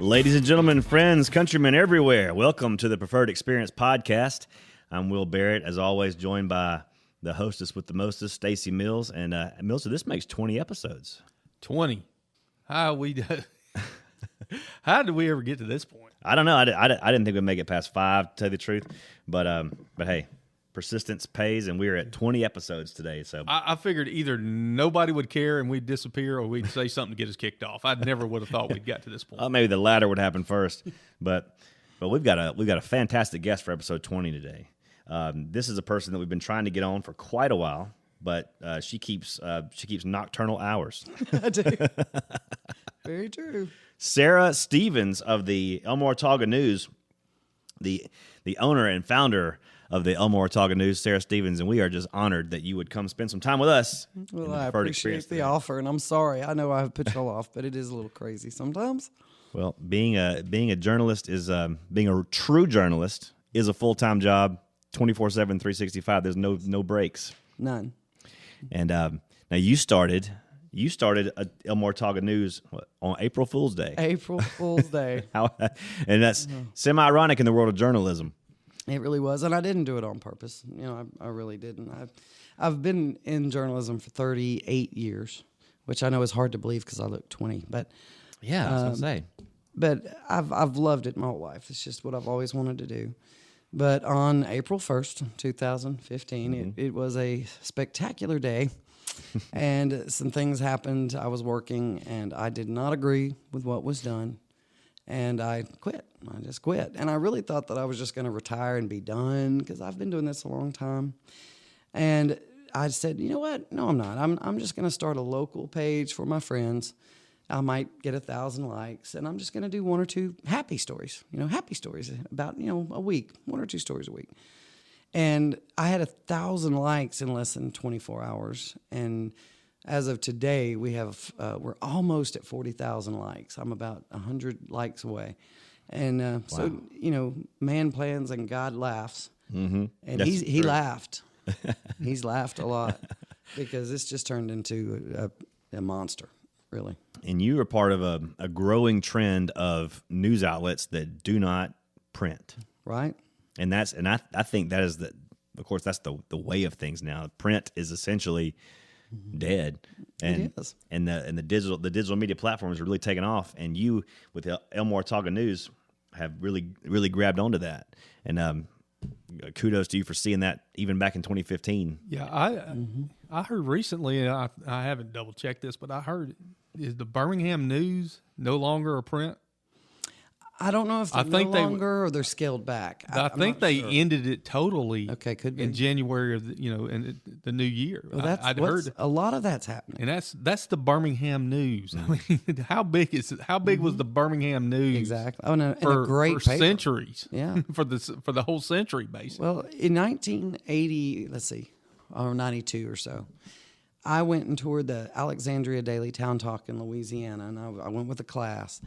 Ladies and gentlemen, friends, countrymen everywhere, welcome to the Preferred Experience podcast. I'm Will Barrett, as always, joined by the hostess with the mostest, Stacy Mills. And Millzer, this makes 20 episodes. 20. How did we ever get to this point? I don't know. I didn't think we'd make it past 5, to tell you the truth. But hey, persistence pays, and we're at 20 episodes today. So I figured either nobody would care and we'd disappear, or we'd say something to get us kicked off. I never would have thought we'd got to this point. maybe the latter would happen first. But we've got a fantastic guest for episode 20 today. This is a person that we've been trying to get on for quite a while, but she keeps nocturnal hours. I do. Very true. Sarah Stevens of the Elmore-Watauga News, the owner and founder of the Elmore-Watauga News, Sarah Stevens, and we are just honored that you would come spend some time with us. Well, I appreciate the offer, and I'm sorry. I know I have put y'all off, but it is a little crazy sometimes. Well, being a journalist is being a true journalist is a full-time job, 24/7, 365. There's no breaks. None. And now you started Elmore-Watauga News on April Fool's Day. April Fool's Day. And that's semi-ironic in the world of journalism. It really was, and I didn't do it on purpose. I really didn't. I've been in journalism for 38 years, which I know is hard to believe because I look 20. But yeah, I was gonna say. But I've loved it my whole life. It's just what I've always wanted to do. But on April 1st, 2015, it was a spectacular day, and some things happened. I was working, and I did not agree with what was done. And I quit. I just quit. And I really thought that I was just going to retire and be done because I've been doing this a long time. And I said, you know what? No, I'm not. I'm just going to start a local page for my friends. I might get 1,000 likes, and I'm just going to do 1 or 2 happy stories. Happy stories about a week, 1 or 2 stories a week. And I had 1,000 likes in less than 24 hours. And as of today, we're almost at 40,000 likes. I'm about 100 likes away, and wow. So man plans and God laughs, and he laughed. He's laughed a lot because this just turned into a monster, really. And you are part of a growing trend of news outlets that do not print, right? And I think that is of course that's the way of things now. Print is essentially dead, and it is. And the digital media platforms are really taking off, and you with the Elmore-Watauga News have really grabbed onto that, and kudos to you for seeing that even back in 2015. Yeah, I heard recently, and I haven't double checked this, but I heard, is the Birmingham News no longer a print? I don't know if they're no longer or they're scaled back. I think they ended it totally. Okay, could be in January of in the new year. Well, I'd heard a lot of that's happening, and that's the Birmingham News. I mean, how big is it? How big was the Birmingham News? Exactly. Oh, no, for a great for paper. Centuries. Yeah, for the whole century, basically. Well, in 1980, let's see, or 92 or so, I went and toured the Alexandria Daily Town Talk in Louisiana, and I went with a class.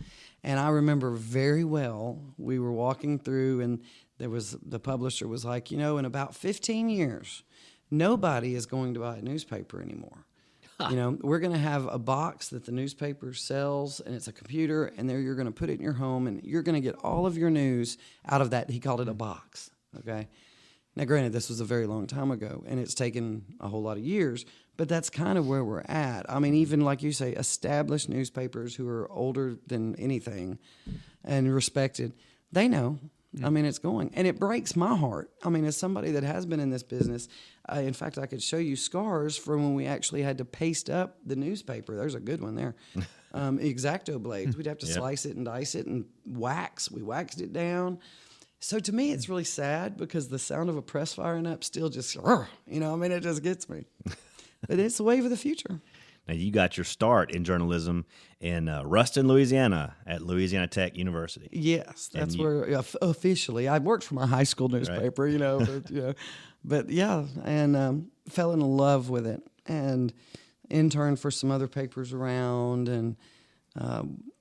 And I remember very well, we were walking through, and the publisher was like, in about 15 years, nobody is going to buy a newspaper anymore. We're going to have a box that the newspaper sells, and it's a computer, and there you're going to put it in your home, and you're going to get all of your news out of that. He called it a box, okay? Now, granted, this was a very long time ago, and it's taken a whole lot of years, but that's kind of where we're at. I mean, even like you say, established newspapers who are older than anything and respected, they know. I mean, it's going. And it breaks my heart. I mean, as somebody that has been in this business, in fact, I could show you scars from when we actually had to paste up the newspaper. There's a good one there. X-Acto blades. We'd have to slice it and dice it and wax. We waxed it down. So to me, it's really sad because the sound of a press firing up still just, it just gets me. But it's the wave of the future. Now, you got your start in journalism in Ruston, Louisiana, at Louisiana Tech University. Yes, that's where officially I worked for my high school newspaper, right. But yeah, and fell in love with it. And interned for some other papers around. And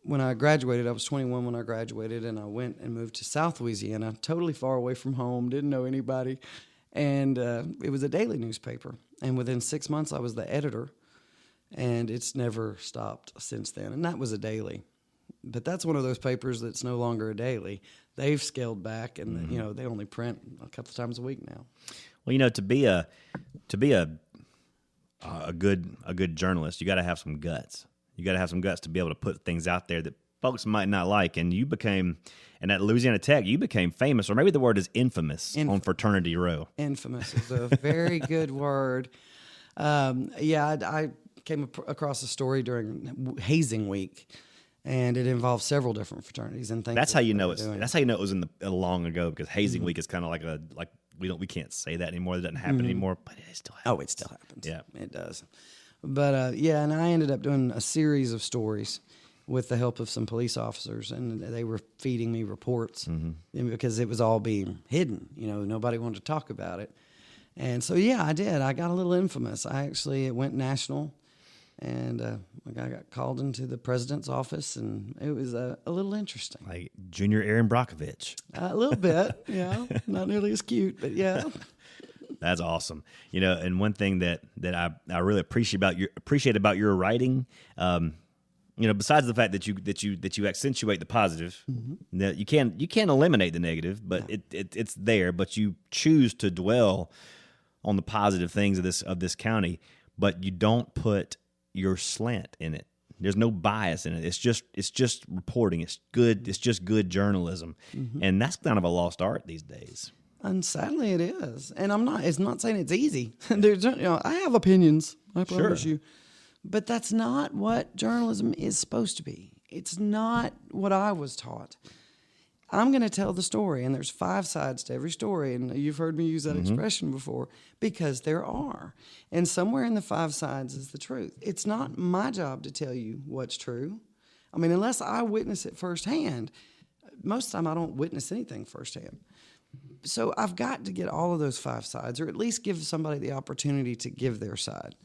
when I graduated, I was 21 when I graduated, and I went and moved to South Louisiana, totally far away from home, didn't know anybody. And it was a daily newspaper. And within 6 months, I was the editor. And it's never stopped since then. And that was a daily. But that's one of those papers that's no longer a daily. They've scaled back, and they only print a couple of times a week now. Well, to be a good journalist, you got to have some guts. You got to have some guts to be able to put things out there that folks might not like. And you became, and at Louisiana Tech, you became famous, or maybe the word is infamous on Fraternity Row. Infamous is a very good word. I came across a story during hazing week, and it involved several different fraternities and things. That's how you know it's. That's how you know it was in the long ago, because hazing week is kind of like we can't say that anymore. It doesn't happen anymore, but it still happens. Oh, it still happens. Yeah, it does. But and I ended up doing a series of stories with the help of some police officers, and they were feeding me reports because it was all being hidden. Nobody wanted to talk about it, and so I did. I got a little infamous. It went national. And I got called into the president's office, and it was a little interesting. Like Junior Aaron Brockovich. A little bit, yeah. Not nearly as cute, but yeah. That's awesome. And one thing that I really appreciate about your writing, besides the fact that you accentuate the positive, that you can't eliminate the negative, but it's there. But you choose to dwell on the positive things of this county, but you don't put your slant in it. There's no bias in it. It's just reporting. It's good. It's just good journalism, and that's kind of a lost art these days. And sadly, it is. And it's not saying it's easy. I have opinions. I promise you, but that's not what journalism is supposed to be. It's not what I was taught. I'm going to tell the story, and there's 5 sides to every story, and you've heard me use that expression before, because there are. And somewhere in the 5 sides is the truth. It's not my job to tell you what's true. I mean, unless I witness it firsthand. Most of the time I don't witness anything firsthand. So I've got to get all of those 5 sides, or at least give somebody the opportunity to give their side,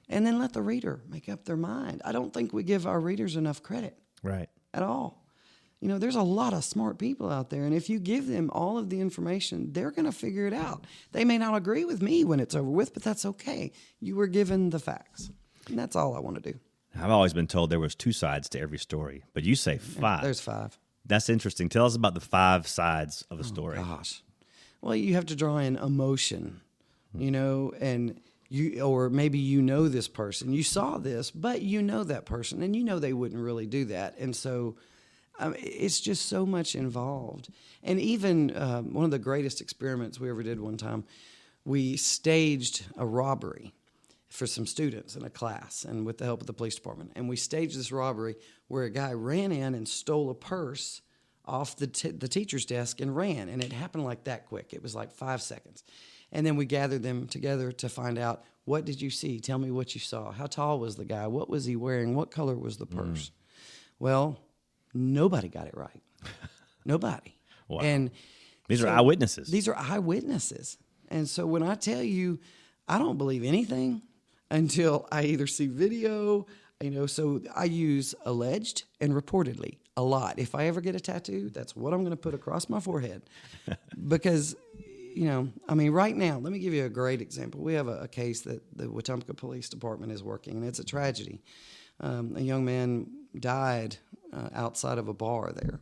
and then let the reader make up their mind. I don't think we give our readers enough credit. Right. At all. There's a lot of smart people out there, and if you give them all of the information, they're going to figure it out. They may not agree with me when it's over with, but that's okay. You were given the facts, and that's all I want to do. I've always been told there was 2 sides to every story, but you say 5. There's 5. That's interesting. Tell us about the 5 sides of a story. Gosh. Well, you have to draw in emotion, and or maybe this person. You saw this, but that person, and they wouldn't really do that. And so it's just so much involved. And even one of the greatest experiments we ever did one time, we staged a robbery for some students in a class, and with the help of the police department. And we staged this robbery where a guy ran in and stole a purse off the teacher's desk and ran. And it happened like that quick. It was like 5 seconds. And then we gathered them together to find out, what did you see? Tell me what you saw. How tall was the guy? What was he wearing? What color was the purse? Well, nobody got it right. Nobody. Wow. And these are eyewitnesses. These are eyewitnesses. And so when I tell you, I don't believe anything until I either see video, so I use alleged and reportedly a lot. If I ever get a tattoo, that's what I'm going to put across my forehead. Because, right now, let me give you a great example. We have a case that the Wetumpka Police Department is working, and it's a tragedy. A young man died outside of a bar there,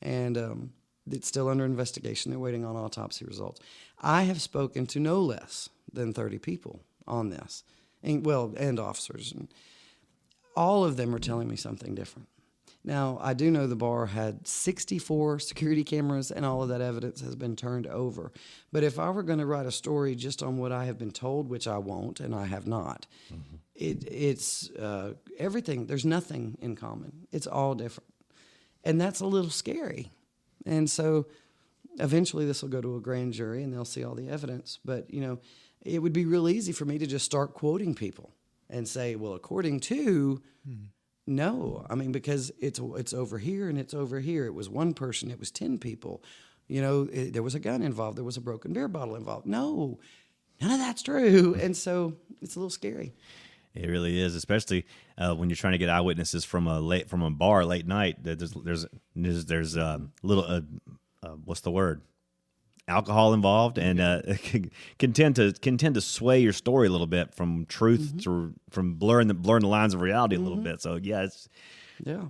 and it's still under investigation. They're waiting on autopsy results. I have spoken to no less than 30 people on this, and officers, and all of them are telling me something different. Now, I do know the bar had 64 security cameras, and all of that evidence has been turned over. But if I were going to write a story just on what I have been told, which I won't, and I have not, it's everything. There's nothing in common. It's all different. And that's a little scary. And so eventually this will go to a grand jury, and they'll see all the evidence. But, it would be real easy for me to just start quoting people and say, well, according to... No, because it's over here and it's over here. It was one person. It was 10 people. There was a gun involved. There was a broken beer bottle involved. No, none of that's true. And so it's a little scary. It really is, especially when you're trying to get eyewitnesses from a bar late night. There's little what's the word? Alcohol involved, and can tend to sway your story a little bit from truth to from blurring the lines of reality a little bit. So it's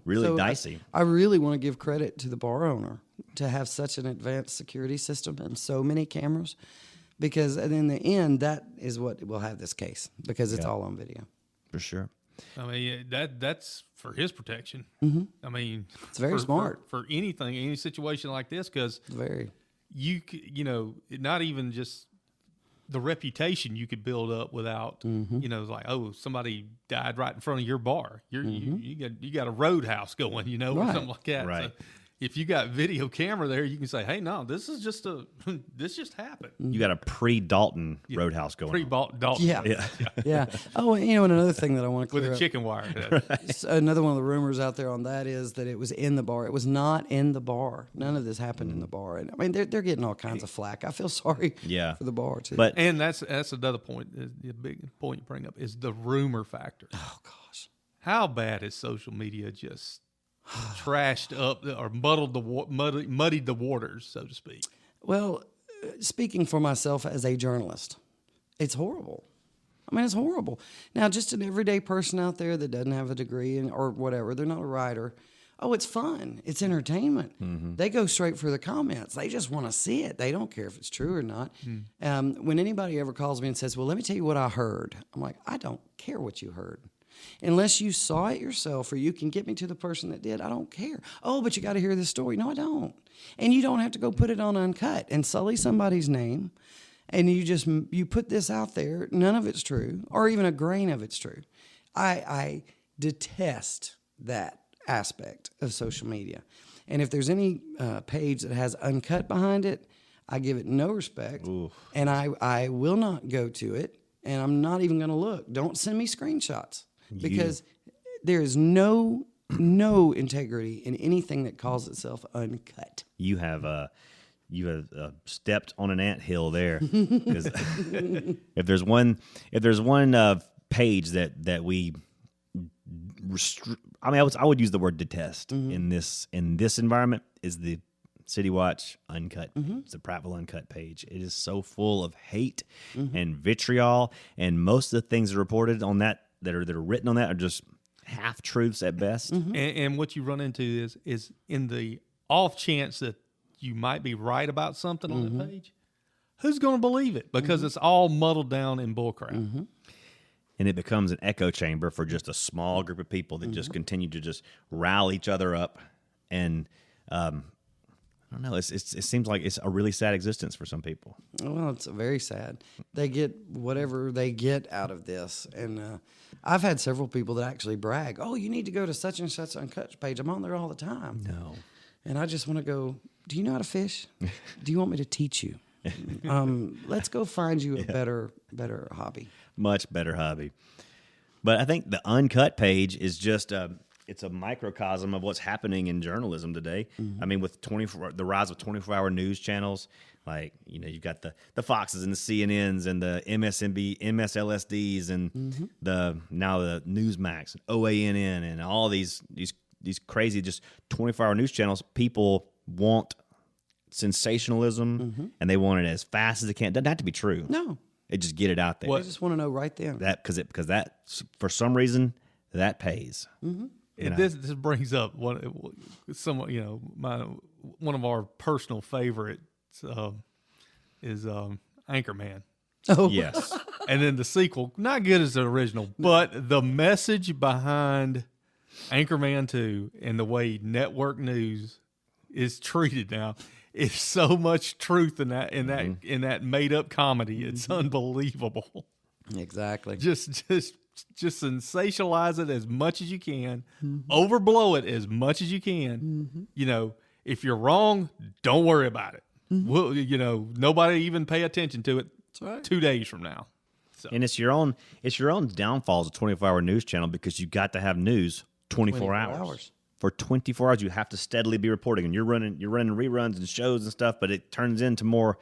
really So dicey. I really want to give credit to the bar owner to have such an advanced security system and so many cameras, because in the end, that is what will have this case, because it's all on video. For sure. I mean, that's for his protection. I mean, It's very smart. for anything, any situation like this, because Very. Not even just the reputation you could build up without, like, oh, somebody died right in front of your bar. You got a roadhouse going, or Right. something like that. Right. So if you got video camera there, you can say, hey, no, this just happened. You got a pre-Dalton roadhouse going on. Pre-bought Dalton. Yeah. Oh, and and another thing that I want to With clear a up. chicken wire. Another one of the rumors out there on that is that it was in the bar. It was not in the bar. None of this happened in the bar. And I mean, they're getting all kinds of flack. I feel sorry for the bar too. But And that's another point. The big point you bring up is the rumor factor. oh gosh, How bad is social media just trashed up or muddied the waters, so to speak? well, speaking for myself as a journalist, it's horrible. I mean, it's horrible. Now, just an everyday person out there that doesn't have a degree or whatever, they're not a writer. Oh, it's fun. It's entertainment. They go straight for the comments. They just want to see it. They don't care if it's true or not. When anybody ever calls me and says, well, let me tell you what I heard, I'm like, I don't care what you heard. Unless you saw it yourself or you can get me to the person that did, I don't care. Oh, but you got to hear this story. No, I don't. And you don't have to go put it on Uncut and sully somebody's name. And you put this out there. None of it's true, or even a grain of it's true. I detest that aspect of social media. And if there's any page that has Uncut behind it, I give it no respect. Oof. And I will not go to it. And I'm not even going to look. Don't send me screenshots. Because there is no integrity in anything that calls itself Uncut. you have stepped on an anthill there. 'Cause if there's one page that we I would use the word detest in this environment is the City Watch Uncut. It's the Prattville Uncut page. It is so full of hate and vitriol, and most of the things that are reported on that are written on that are just half truths at best. And what you run into is in the off chance that you might be right about something on that page, who's going to believe it? Because it's all muddled down in bullcrap. And it becomes an echo chamber for just a small group of people that just continue to just rile each other up. And I don't know, it seems like it's a really sad existence for some people. Well, it's very sad. They get whatever they get out of this. And I've had several people that actually brag, oh, you need to go to such and such Uncut page. I'm on there all the time. No. And I just want to go, do you know how to fish? Do you want me to teach you? Let's go find you a better hobby. Much better hobby. But I think the Uncut page is just it's a microcosm of what's happening in journalism today. I mean, with the rise of 24-hour news channels, like, you've got the Foxes and the CNNs and the MSLSDs and the Newsmax and OANN and all these crazy just 24-hour news channels. People want sensationalism and they want it as fast as they can. It doesn't have to be true. No. They just get it out there. I just want to know right then. Because that for some reason that pays. This brings up one of our personal favorites is Anchorman. Oh, Yes. And then the sequel, not good as the original, but the message behind Anchorman 2 and the way network news is treated now is so much truth in that made up comedy. It's unbelievable. exactly. Just sensationalize it as much as you can, overblow it as much as you can. If you're wrong, don't worry about it. Well, nobody even pay attention to it. That's right. 2 days from now. So. And it's your own downfalls of 24-hour news channel, because you got to have news 24 hours. For 24 hours, you have to steadily be reporting, and you're running reruns and shows and stuff, but it turns into more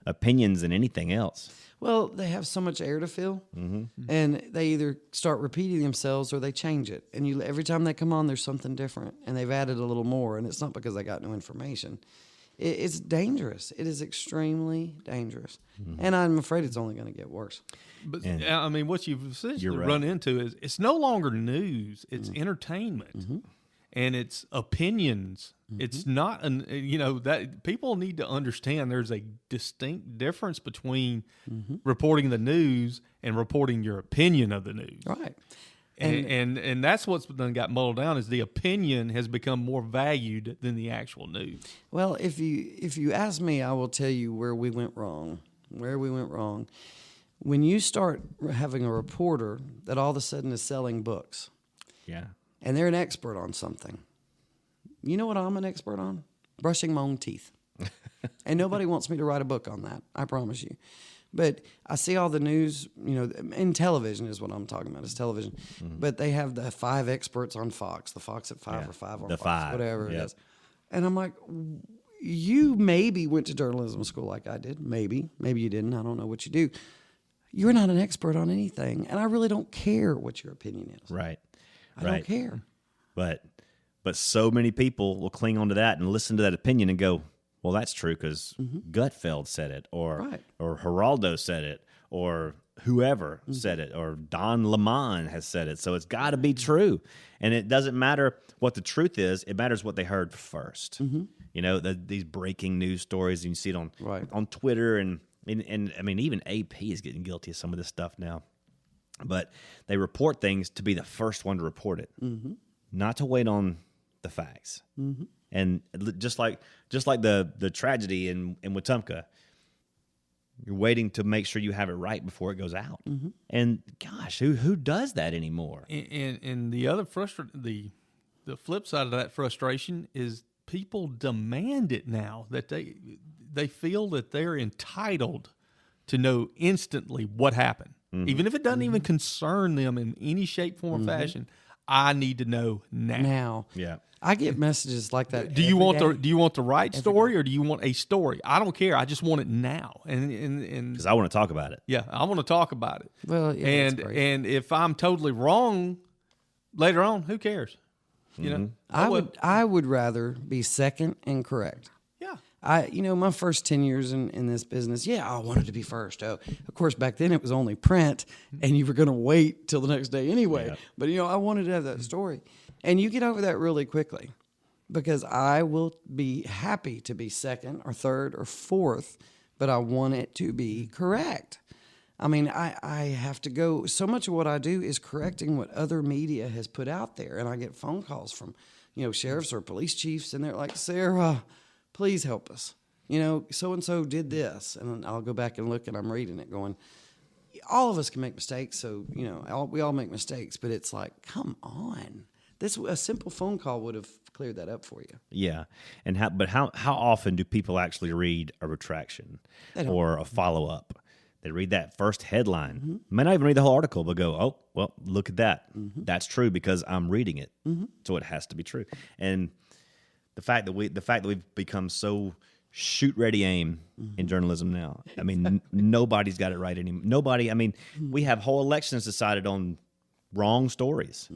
opinions than anything else. Well, they have so much air to fill, and they either start repeating themselves or they change it. And every time they come on, there's something different, and they've added a little more. And it's not because they got new information. It's dangerous. It is extremely dangerous, and I'm afraid it's only going to get worse. But I mean, what you've essentially right. run into is it's no longer news; it's entertainment, and it's opinions. It's not, that people need to understand. There's a distinct difference between reporting the news and reporting your opinion of the news. Right. And that's what's done got muddled down is the opinion has become more valued than the actual news. Well, if you ask me, I will tell you where we went wrong. When you start having a reporter that all of a sudden is selling books, Yeah. and they're an expert on something. You know what I'm an expert on? Brushing my own teeth. And nobody wants me to write a book on that, I promise you. But I see all the news, in television is what I'm talking about, is television. But they have the 5 experts on Fox, the Fox at 5 or 5 on The Fox, 5, whatever it yep. is. And I'm like, you maybe went to journalism school like I did. Maybe you didn't. I don't know what you do. You're not an expert on anything. And I really don't care what your opinion is. Right. I don't care. But so many people will cling on to that and listen to that opinion and go, well, that's true because Gutfeld said it, or Geraldo said it, or whoever said it, or Don Lemon has said it. So it's got to be true. And it doesn't matter what the truth is. It matters what they heard first. These breaking news stories, and you see it on Twitter. And I mean, even AP is getting guilty of some of this stuff now. But they report things to be the first one to report it, not to wait on the facts. And just like the tragedy in Wetumpka, you're waiting to make sure you have it right before it goes out. And gosh, who does that anymore? And the other the flip side of that frustration is people demand it now, that they feel that they're entitled to know instantly what happened, even if it doesn't even concern them in any shape, form, or fashion. I need to know now. Yeah. I get messages like that. Do you want the right story or do you want a story? I don't care. I just want it now. And Because I want to talk about it. yeah, I want to talk about it. Well, yeah, that's great. and if I'm totally wrong later on, who cares? I would rather be second and correct. Yeah. My first 10 years in this business, I wanted to be first. Oh, of course, back then it was only print, and you were going to wait till the next day anyway. Yeah. But, I wanted to have that story. And you get over that really quickly, because I will be happy to be second or third or fourth, but I want it to be correct. I mean, I have to go. So much of what I do is correcting what other media has put out there. And I get phone calls from, sheriffs or police chiefs, and they're like, Sarah, please help us. So-and-so did this. And I'll go back and look, and I'm reading it going, all of us can make mistakes. So, we all make mistakes. But it's like, come on. A simple phone call would have cleared that up for you. Yeah. And how often do people actually read a retraction or a follow-up? They read that first headline. May not even read the whole article, but go, oh, well, look at that. That's true because I'm reading it. So it has to be true. And the fact that we've become so shoot, ready, aim in journalism now. I mean, nobody's got it right anymore. Nobody. I mean, we have whole elections decided on wrong stories.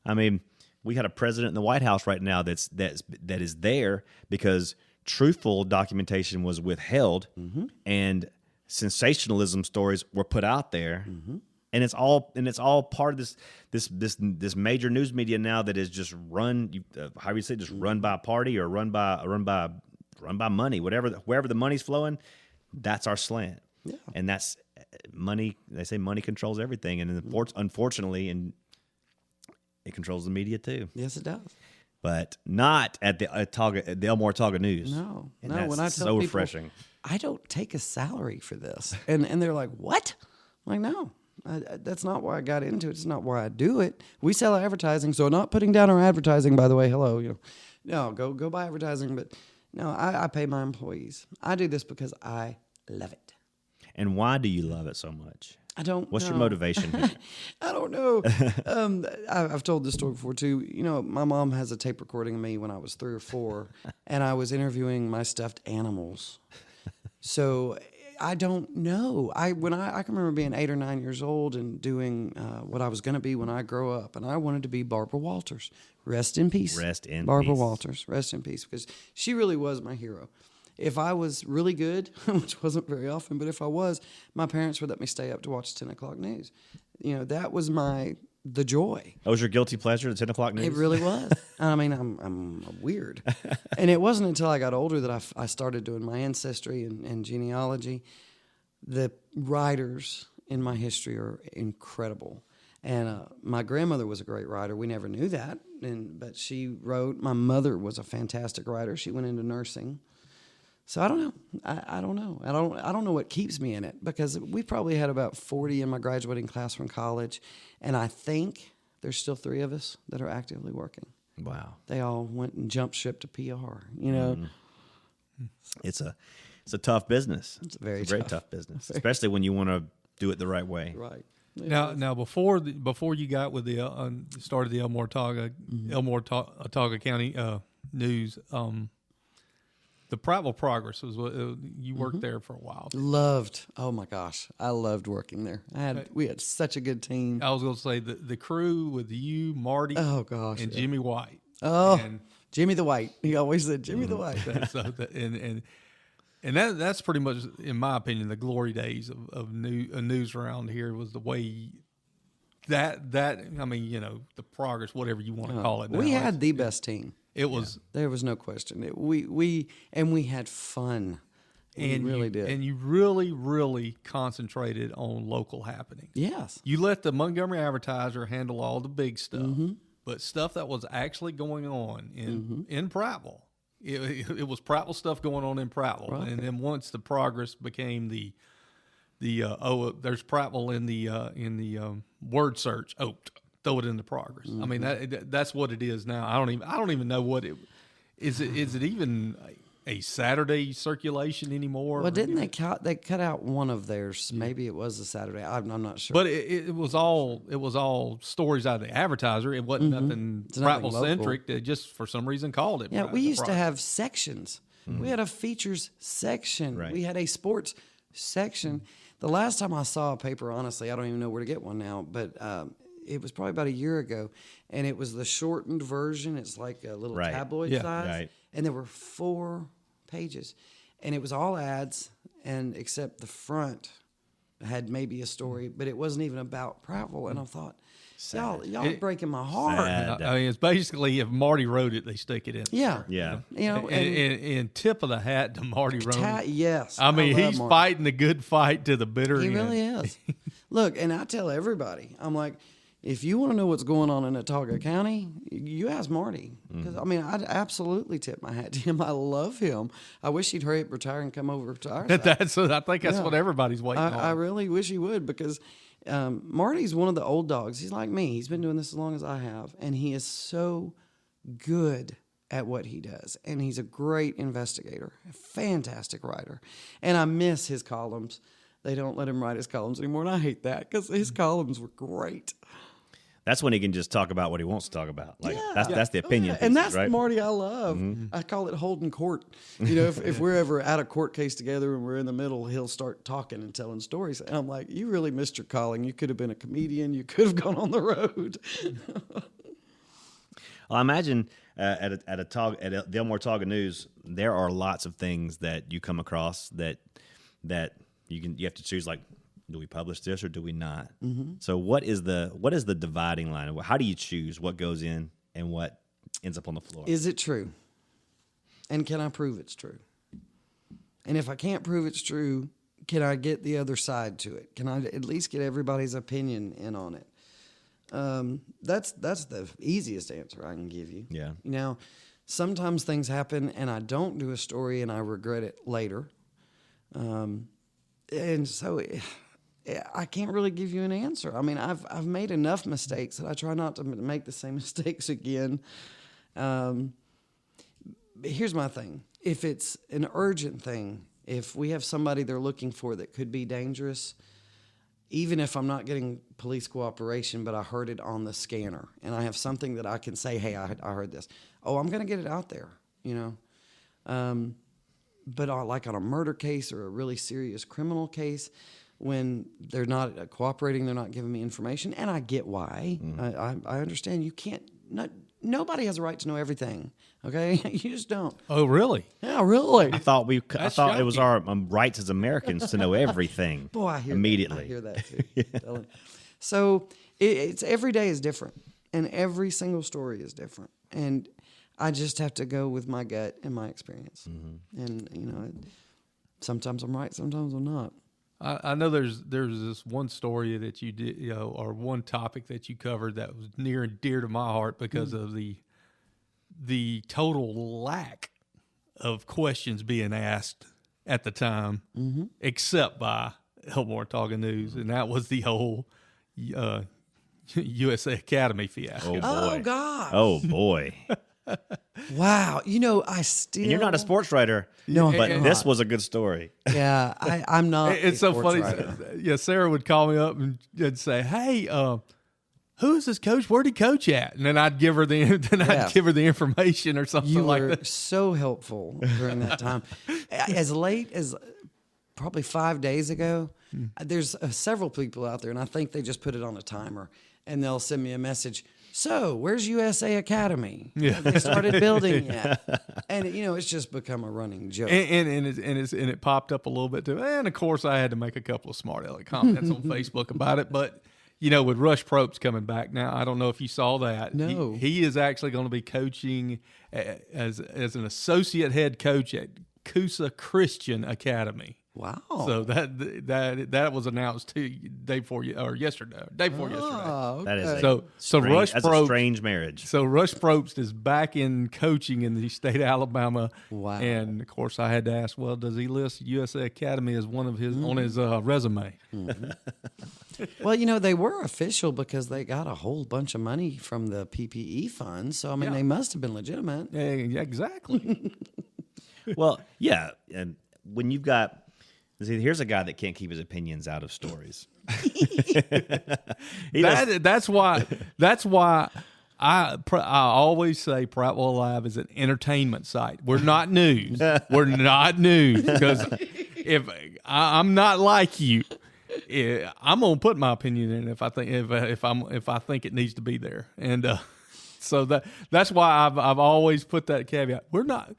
I mean, we got a president in the White House right now that is there because truthful documentation was withheld, and sensationalism stories were put out there, and it's all part of this major news media now that is just run. How do you say, just run by a party or run by money, wherever the money's flowing, that's our slant, and that's money. They say money controls everything, and unfortunately, and it controls the media too. Yes, it does. But not at the Elmore Taga News. No. And When I tell so people, refreshing. I don't take a salary for this. And they're like, what? I'm like, no, that's not why I got into it. It's not why I do it. We sell advertising, so not putting down our advertising, by the way. Hello. No, go buy advertising. But no, I pay my employees. I do this because I love it. And why do you love it so much? I don't What's know. your motivation here? I don't know. I've told this story before, too. My mom has a tape recording of me when I was 3 or 4, and I was interviewing my stuffed animals. So I don't know. I can remember being 8 or 9 years old and doing what I was going to be when I grow up, and I wanted to be Barbara Walters. Rest in peace. Rest in Barbara peace. Walters. Rest in peace, because she really was my hero. If I was really good, which wasn't very often, but if I was, my parents would let me stay up to watch 10 o'clock news. That was the joy. That was your guilty pleasure, the 10 o'clock news? It really was. I mean, I'm weird. And it wasn't until I got older that I started doing my ancestry and genealogy. The writers in my history are incredible. And my grandmother was a great writer. We never knew that, but she wrote. My mother was a fantastic writer. She went into nursing. So I don't know. I don't know. I don't know what keeps me in it, because we probably had about 40 in my graduating class from college, and I think there's still 3 of us that are actively working. Wow. They all went and jumped ship to PR. It's a tough business. It's very tough business, especially when you want to do it the right way. Right. Now before you got with the started the Elmore Otaga County News, the Prattville Progress was what you worked there for a while. Oh my gosh, I loved working there. We had such a good team. I was going to say the crew with you, Marty, oh gosh, and Jimmy White. Oh, and Jimmy the White. He always said Jimmy the White. And that's pretty much, in my opinion, the glory days of news around here was the way that I mean, the progress, whatever you want to call it. We had the best team. It was. There was no question. We had fun. We really did. And you really, really concentrated on local happenings. Yes. You let the Montgomery Advertiser handle all the big stuff, but stuff that was actually going on in Prattville. It was Prattville stuff going on in Prattville, Right. and then once the Progress became there's Prattville in the word search. Oh, throw it in the Progress. I mean that's what it is now. I don't even know what it is. Is it even a Saturday circulation anymore? Well, didn't they cut out one of theirs? Maybe it was a Saturday. I'm not sure. But it was all stories out of the Advertiser. It wasn't nothing Prattville centric. They just for some reason called it. Yeah, we used to have sections. We had a features section. Right. We had a sports section. The last time I saw a paper, honestly, I don't even know where to get one now, but it was probably about a year ago, and it was the shortened version. It's like a little Right. tabloid Yeah. size, Right. and there were 4 pages, and it was all ads, and except the front had maybe a story, but it wasn't even about Prattville. And I thought, y'all are breaking my heart. Sad. I mean, it's basically if Marty wrote it, they stick it in. Yeah, Yeah. And tip of the hat to Marty Ronan. yes. I mean, love he's Mark. fighting the good fight to the bitter He end. really is. Look, and I tell everybody, I'm like, if you want to know what's going on in Otaga County, you ask Marty. Because, I mean, I'd absolutely tip my hat to him. I love him. I wish he'd hurry up, retire, and come over to our side. I think that's what everybody's waiting on. I really wish he would, because Marty's one of the old dogs. He's like me. He's been doing this as long as I have, and he is so good at what he does. And he's a great investigator, a fantastic writer. And I miss his columns. They don't let him write his columns anymore, and I hate that, because his columns were great. That's when he can just talk about what he wants to talk about. Like Yeah. that's the opinion piece, And that's right? the Marty I love. I call it holding court. If we're ever at a court case together and we're in the middle, he'll start talking and telling stories. And I'm like, you really missed your calling. You could have been a comedian. You could have gone on the road. Well, I imagine at the Elmore Otaga News, there are lots of things that you come across that you have to choose. Like, do we publish this or do we not? So what is the dividing line? How do you choose what goes in and what ends up on the floor? Is it true? And can I prove it's true? And if I can't prove it's true, can I get the other side to it? Can I at least get everybody's opinion in on it? That's the easiest answer I can give you. Yeah. Now, sometimes things happen and I don't do a story and I regret it later. And so I can't really give you an answer. I mean, I've made enough mistakes that I try not to make the same mistakes again. Here's my thing. If it's an urgent thing, if we have somebody they're looking for that could be dangerous, even if I'm not getting police cooperation, but I heard it on the scanner and I have something that I can say, hey, I heard this. Oh, I'm going to get it out there, But like on a murder case or a really serious criminal case, when they're not cooperating, they're not giving me information, and I get why. I understand. You can't. Nobody has a right to know everything. Okay, you just don't. Oh, really? Yeah, really. I thought it was shocking. our rights as Americans to know everything. Boy, I hear immediately. I hear that too. So it's every day is different, and every single story is different, and I just have to go with my gut and my experience. And sometimes I'm right, sometimes I'm not. I know there's this one story that you did, or one topic that you covered that was near and dear to my heart because of the total lack of questions being asked at the time, except by Elmore Talking News, and that was the whole USA Academy fiasco. Oh God! Oh boy! Wow. I still. And you're not a sports writer, No, but I'm this not. was a good story. Yeah, I'm not. It's a so sports funny. writer. Yeah, Sarah would call me up and say, "Hey, who is this coach? Where'd he coach at?" And then I'd give her the information or something You like were that. so helpful during that time. As late as probably 5 days ago, there's several people out there, and I think they just put it on a timer, and they'll send me a message. So, where's USA Academy? Yeah. Have they started building yet? And it's just become a running joke. And it popped up a little bit too. And of course, I had to make a couple of smart aleck comments on Facebook about it. But with Rush Probst coming back now, I don't know if you saw that. No. He is actually going to be coaching as an associate head coach at Coosa Christian Academy. Wow. So that was announced day before yesterday. Oh, That is okay. So Rush that's a Probst. strange marriage. So Rush Probst is back in coaching in the state of Alabama. Wow. And of course, I had to ask, well, does he list USA Academy as one of his on his resume? Well, they were official because they got a whole bunch of money from the PPE fund. So, I mean, they must have been legitimate. Yeah, exactly. Well, yeah, and when you've got, see, here's a guy that can't keep his opinions out of stories. That's why I always say Prattville Live is an entertainment site. We're not news. We're not news because if I'm not like you, I'm gonna put my opinion in if I think it needs to be there, and so that's why I've always put that caveat. We're not,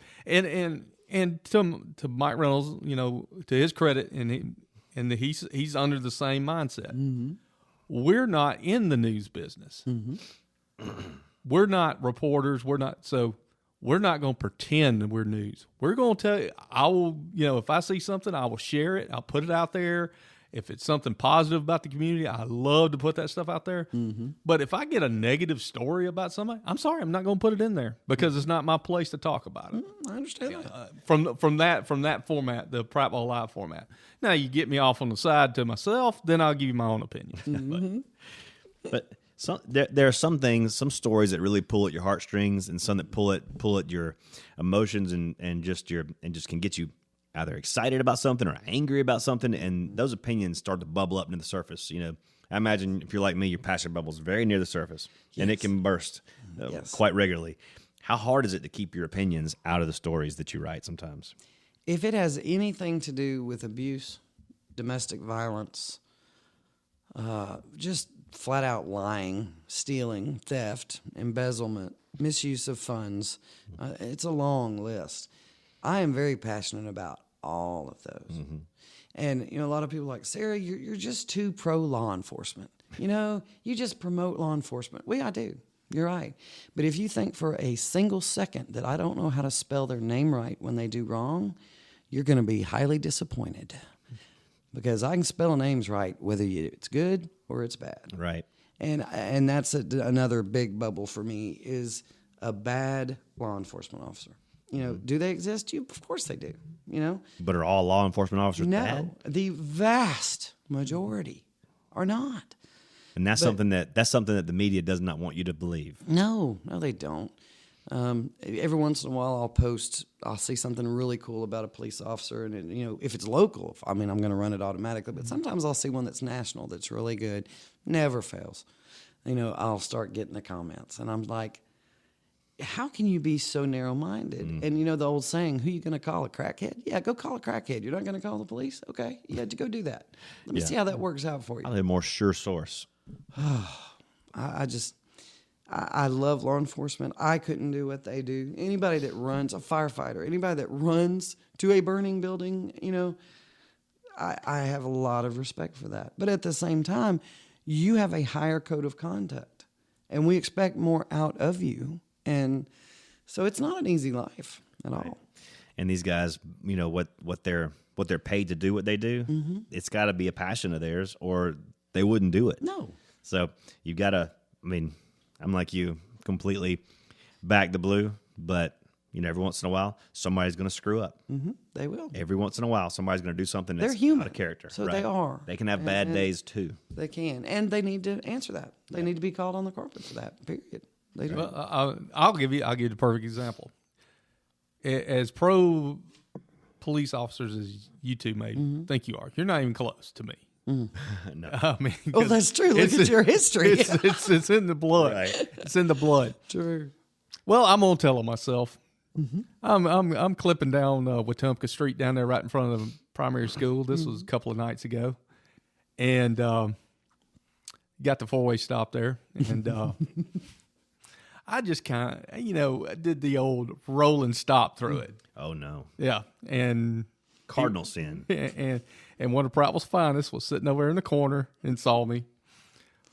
and to Mike Reynolds, to his credit, and he's under the same mindset. Mm-hmm. We're not in the news business. Mm-hmm. We're not reporters. We're not going to pretend that we're news. We're going to tell you. I will, if I see something, I will share it. I'll put it out there. If it's something positive about the community, I love to put that stuff out there. Mm-hmm. But if I get a negative story about somebody, I'm sorry, I'm not going to put it in there because it's not my place to talk about it. I understand that. From that format, the Prattville Live format. Now you get me off on the side to myself, then I'll give you my own opinion. Mm-hmm. But there are some things, some stories that really pull at your heartstrings, and some that pull at your emotions and just can get you either excited about something or angry about something, and those opinions start to bubble up into the surface. I imagine if you're like me, your passion bubble is very near the surface, and it can burst quite regularly. How hard is it to keep your opinions out of the stories that you write sometimes? If it has anything to do with abuse, domestic violence, just flat out lying, stealing, theft, embezzlement, misuse of funds, it's a long list. I am very passionate about all of those. Mm-hmm. And, a lot of people are like, Sarah, you're just too pro law enforcement. You just promote law enforcement. Well, I do. You're right. But if you think for a single second that I don't know how to spell their name right when they do wrong, you're going to be highly disappointed. Because I can spell names right, whether it's good or it's bad. Right. And that's another big bubble for me is a bad law enforcement officer. Do they exist? Of course they do. But are all law enforcement officers bad? No, the vast majority are not. And that's something that the media does not want you to believe. No, they don't. Every once in a while, I'll see something really cool about a police officer, and if it's local, I'm going to run it automatically. But sometimes I'll see one that's national that's really good. Never fails. I'll start getting the comments, and I'm like, how can you be so narrow-minded? And you know the old saying, who you going to call, a crackhead? Yeah, go call a crackhead. You're not going to call the police? Okay, yeah, go do that. Let me see how that works out for you. I'll have a more sure source. I love law enforcement. I couldn't do what they do. Anybody that runs, a firefighter, anybody that runs to a burning building, you know, I have a lot of respect for that. But at the same time, you have a higher code of conduct, and we expect more out of you. And so it's not an easy life at all. And these guys, you know, what they're paid to do what they do, it's got to be a passion of theirs, or they wouldn't do it. No. So you've got to, I mean, I'm like you, completely back the blue, but, you know, every once in a while, somebody's going to screw up. They will. Every once in a while, somebody's going to do something that's They're human. out of character. So they are. They can have bad days, too. They can. And they need to answer that. They need to be called on the carpet for that, period. They do. Well, I'll give you the perfect example. As pro police officers as you two may think you are, you're not even close to me. No. I mean, Oh, that's true. Look at your history. It's in the blood. Right. It's in the blood. True. Well, I'm gonna tell on myself. I'm clipping down Wetumpka Street down there right in front of the primary school. This was a couple of nights ago, and got the 4-way stop there, and I just kind of, you know, did the old roll and stop through it. Oh, no. Yeah, and Cardinal sin. and one of Prattle's finest was sitting over in the corner and saw me,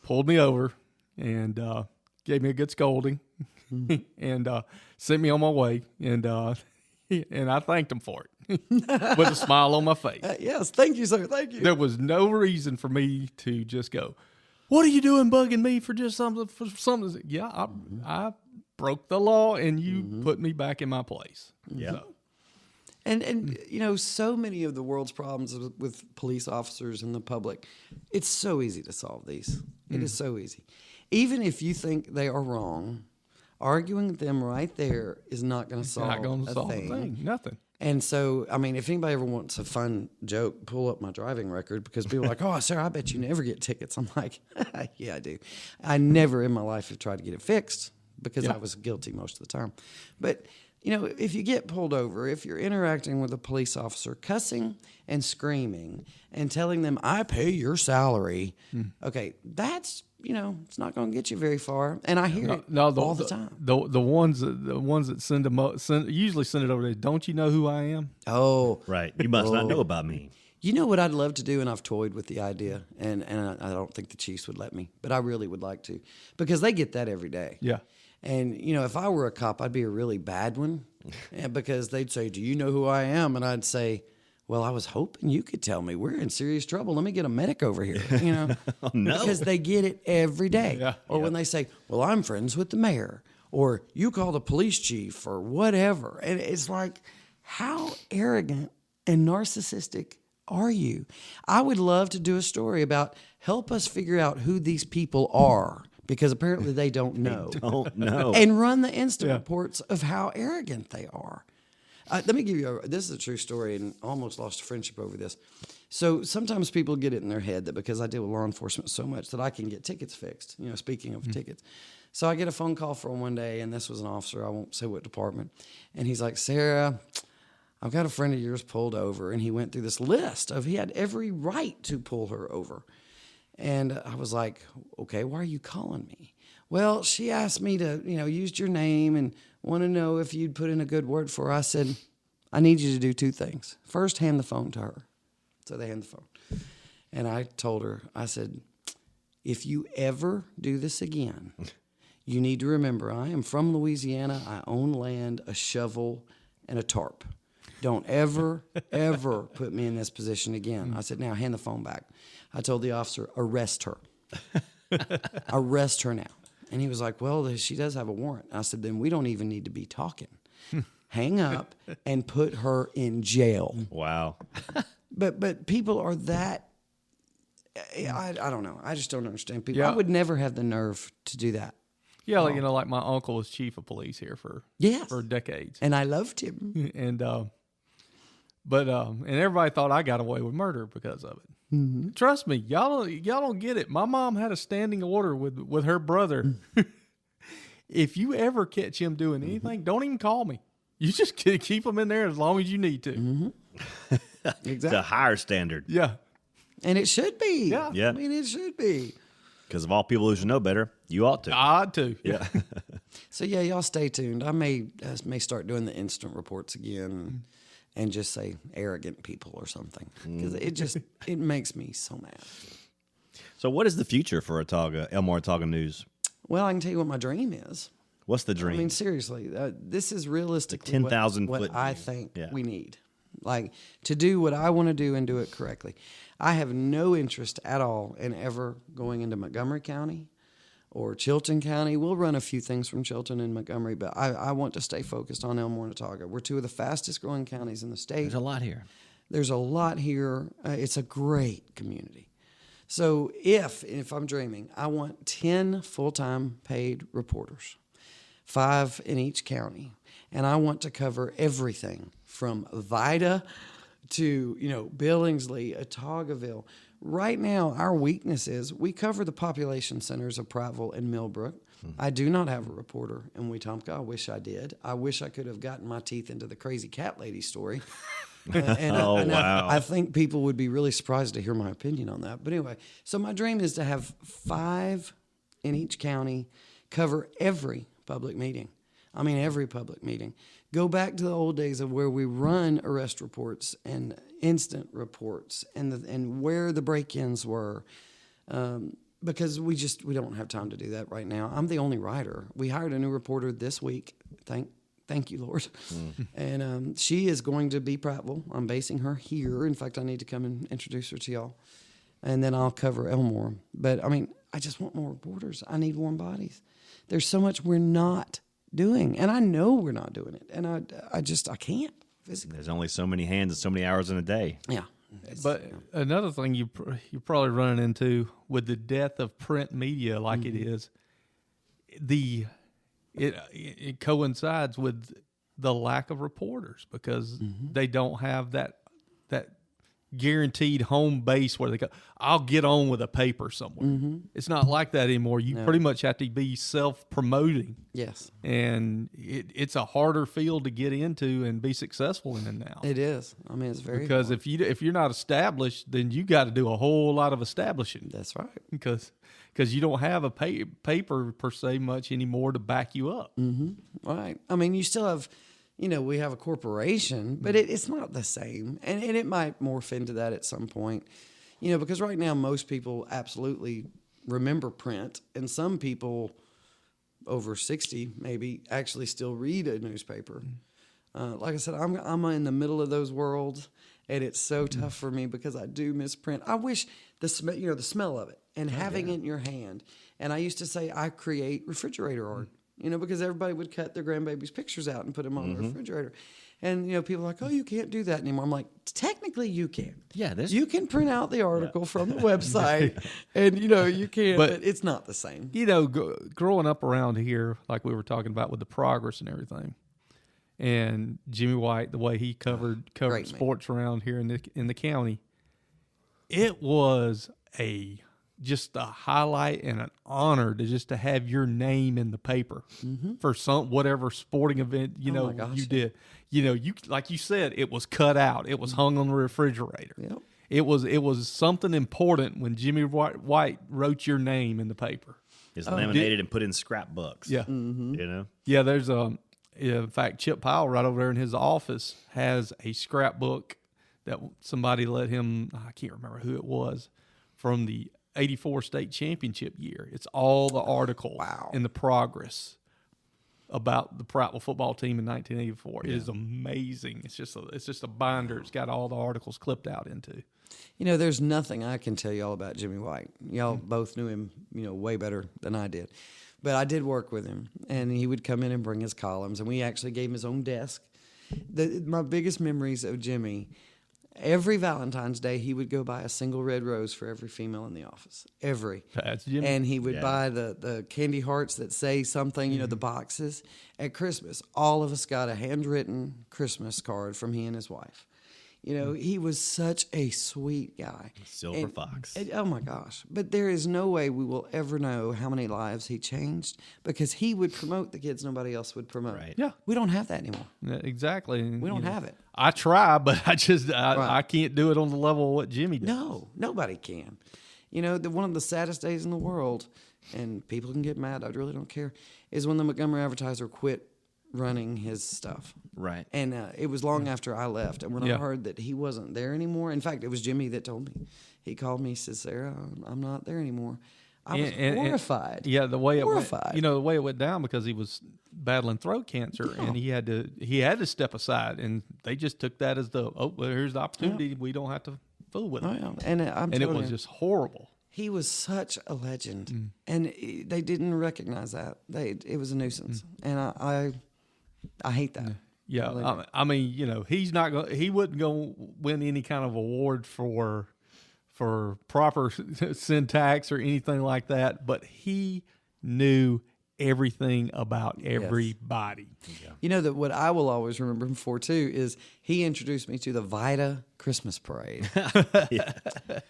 pulled me over, and gave me a good scolding, and sent me on my way. And I thanked him for it with a smile on my face. Yes, thank you, sir. Thank you. There was no reason for me to just go, "What are you doing, bugging me for just something?" For something, yeah, I broke the law, and you put me back in my place. Yeah. So, And you know, so many of the world's problems with police officers and the public, it's so easy to solve these. It is so easy. Even if you think they are wrong, arguing with them right there is not going to solve a thing. Nothing. And so, I mean, if anybody ever wants a fun joke, pull up my driving record, because people are like, "Oh, sir, I bet you never get tickets." I'm like, "Yeah, I do. I never in my life have tried to get it fixed because I was guilty most of the time." But you know, if you get pulled over, if you're interacting with a police officer, cussing and screaming and telling them, "I pay your salary," okay, that's, you know, it's not going to get you very far. And I hear it all the time. The ones that usually send it over there. Don't you know who I am? Oh, Right. You must not know about me. you know what I'd love to do, and I've toyed with the idea, and I don't think the Chiefs would let me, but I really would like to, because they get that every day. Yeah. And, you know, if I were a cop, I'd be a really bad one, because they'd say, "Do you know who I am?" And I'd say, "Well, I was hoping you could tell me. We're in serious trouble. Let me get a medic over here," you know. Oh, no. Because they get it every day. Yeah. Or when they say, "Well, I'm friends with the mayor," or "You call the police chief," or whatever. And it's like, how arrogant and narcissistic are you? I would love to do a story about, help us figure out who these people are, because apparently they don't know. Don't know. And run the instant reports of how arrogant they are. Let me give you this is a true story, and I almost lost a friendship over this. So sometimes people get it in their head that because I deal with law enforcement so much that I can get tickets fixed, you know, speaking of tickets. So I get a phone call from one day, and this was an officer, I won't say what department, and he's like, "Sarah, I've got a friend of yours pulled over," and he went through this list of, he had every right to pull her over. And I was like, "Okay, why are you calling me?" "Well, she asked me to, you know, used your name and want to know if you'd put in a good word for her." I said, "I need you to do two things. First, hand the phone to her." So they hand the phone. And I told her, I said, "If you ever do this again, you need to remember, I am from Louisiana. I own land, a shovel, and a tarp. Don't ever, ever put me in this position again." I said, "Now hand the phone back." I told the officer, "Arrest her." "Arrest her now." And he was like, "Well, she does have a warrant." I said, "Then we don't even need to be talking. Hang up and put her in jail." Wow. But people are that, I don't know. I just don't understand people. Yeah. I would never have the nerve to do that. Yeah, like, you know, like my uncle was chief of police here for decades, And I loved him. and everybody thought I got away with murder because of it. Mm-hmm. Trust me, y'all don't get it. My mom had a standing order with her brother. if you ever catch him doing anything, don't even call me. You just keep him in there as long as you need to. It's a higher standard. Yeah. And it should be. Yeah. Yeah. I mean, it should be. Because of all people who should know better, you ought to. I ought to. Yeah. So yeah, y'all stay tuned. I may start doing the instant reports again, and just say arrogant people or something, because it makes me so mad. So what is the future for Elmore Otago News? Well, I can tell you what my dream is. What's the dream? I mean, seriously, this is realistically 10,000 what foot I view. think Yeah. we need. Like, to do what I want to do and do it correctly. I have no interest at all in ever going into Montgomery County or Chilton County. We'll run a few things from Chilton and Montgomery, but I want to stay focused on Elmore and Otago. We're two of the fastest growing counties in the state. There's a lot here. There's a lot here. It's a great community. So if I'm dreaming, I want 10 full-time paid reporters, 5 in each county, and I want to cover everything from Vida to, Billingsley, Otagoville. Right now, our weakness is we cover the population centers of Prattville and Millbrook. I do not have a reporter in Wetumpka. I wish I did. I wish I could have gotten my teeth into the crazy cat lady story. Wow. I think people would be really surprised to hear my opinion on that. But anyway, so my dream is to have 5 in each county, cover every public meeting. I mean, every public meeting. Go back to the old days of where we run arrest reports and instant reports and where the break-ins were. Because we don't have time to do that right now. I'm the only writer. We hired a new reporter this week. Thank you, Lord. And she is going to be Prattville. I'm basing her here. In fact, I need to come and introduce her to y'all. And then I'll cover Elmore. But, I mean, I just want more reporters. I need warm bodies. There's so much we're not doing. And I know we're not doing it. And I can't physically. There's only so many hands and so many hours in a day. Yeah. But another thing you're probably running into with the death of print media like it is, it coincides with the lack of reporters because they don't have that guaranteed home base where they go, I'll get on with a paper somewhere. It's not like that anymore. You pretty much have to be self-promoting. Yes. And it's a harder field to get into and be successful in now. It is. I mean, it's very Because important. if you're not established, then you got to do a whole lot of establishing. That's right. Because you don't have a paper per se much anymore to back you up. Right. I mean, you still have, we have a corporation, but it's not the same. And it might morph into that at some point, because right now most people absolutely remember print, and some people over 60 maybe actually still read a newspaper. Like I said, I'm in the middle of those worlds, and it's so tough for me because I do miss print. I wish the smell of it and having it in your hand. And I used to say I create refrigerator art. Because everybody would cut their grandbaby's pictures out and put them on the refrigerator. And, people are like, oh, you can't do that anymore. I'm like, technically you can. Yeah, you can print out the article from the website and, you can, but it's not the same. Growing up around here, like we were talking about with the progress and everything, and Jimmy White, the way he covered sports around here in the county, it was just a highlight and an honor to have your name in the paper for whatever sporting event you did. You like you said, it was cut out, it was hung on the refrigerator. Yep. It was something important when Jimmy White wrote your name in the paper. It's laminated and put in scrapbooks. Yeah, Yeah, there's in fact, Chip Powell right over there in his office has a scrapbook that somebody let him. I can't remember who it was from the '84 state championship year. It's all the articles in the progress about the Prattville football team in 1984. It is amazing. It's just a binder. It's got all the articles clipped out into. There's nothing I can tell y'all about Jimmy White. Y'all both knew him, way better than I did. But I did work with him, and he would come in and bring his columns, and we actually gave him his own desk. My biggest memories of Jimmy, every Valentine's Day, he would go buy a single red rose for every female in the office. Every. That's Jimmy. And he would buy the candy hearts that say something, the boxes. At Christmas, all of us got a handwritten Christmas card from he and his wife. You know, he was such a sweet guy. Silver fox. Oh my gosh. But there is no way we will ever know how many lives he changed because he would promote the kids nobody else would promote. Right. Yeah. We don't have that anymore. Yeah, exactly. And, We don't you know, have it. I try, but I Right. can't do it on the level of what Jimmy does. No, nobody can. You know, one of the saddest days in the world, and people can get mad, I really don't care, is when the Montgomery Advertiser quit running his stuff. Right. And it was long after I left. And when I Yeah. heard that he wasn't there anymore, in fact, it was Jimmy that told me. He called me, he says, Sarah, I'm not there anymore. I was horrified. Yeah, the way Horrified. it went, the way it went down because he was battling throat cancer and he had to step aside, and they just took that as well, here's the opportunity. We don't have to fool with it. Oh, yeah. And And it was just horrible. he was such a legend, and they didn't recognize that. It was a nuisance, and I hate that. Yeah, Really. I mean, you know, he wouldn't go win any kind of award for proper syntax or anything like that, but he knew everything about everybody. You know that what I will always remember him for too is he introduced me to the Vida Christmas Parade. Yeah.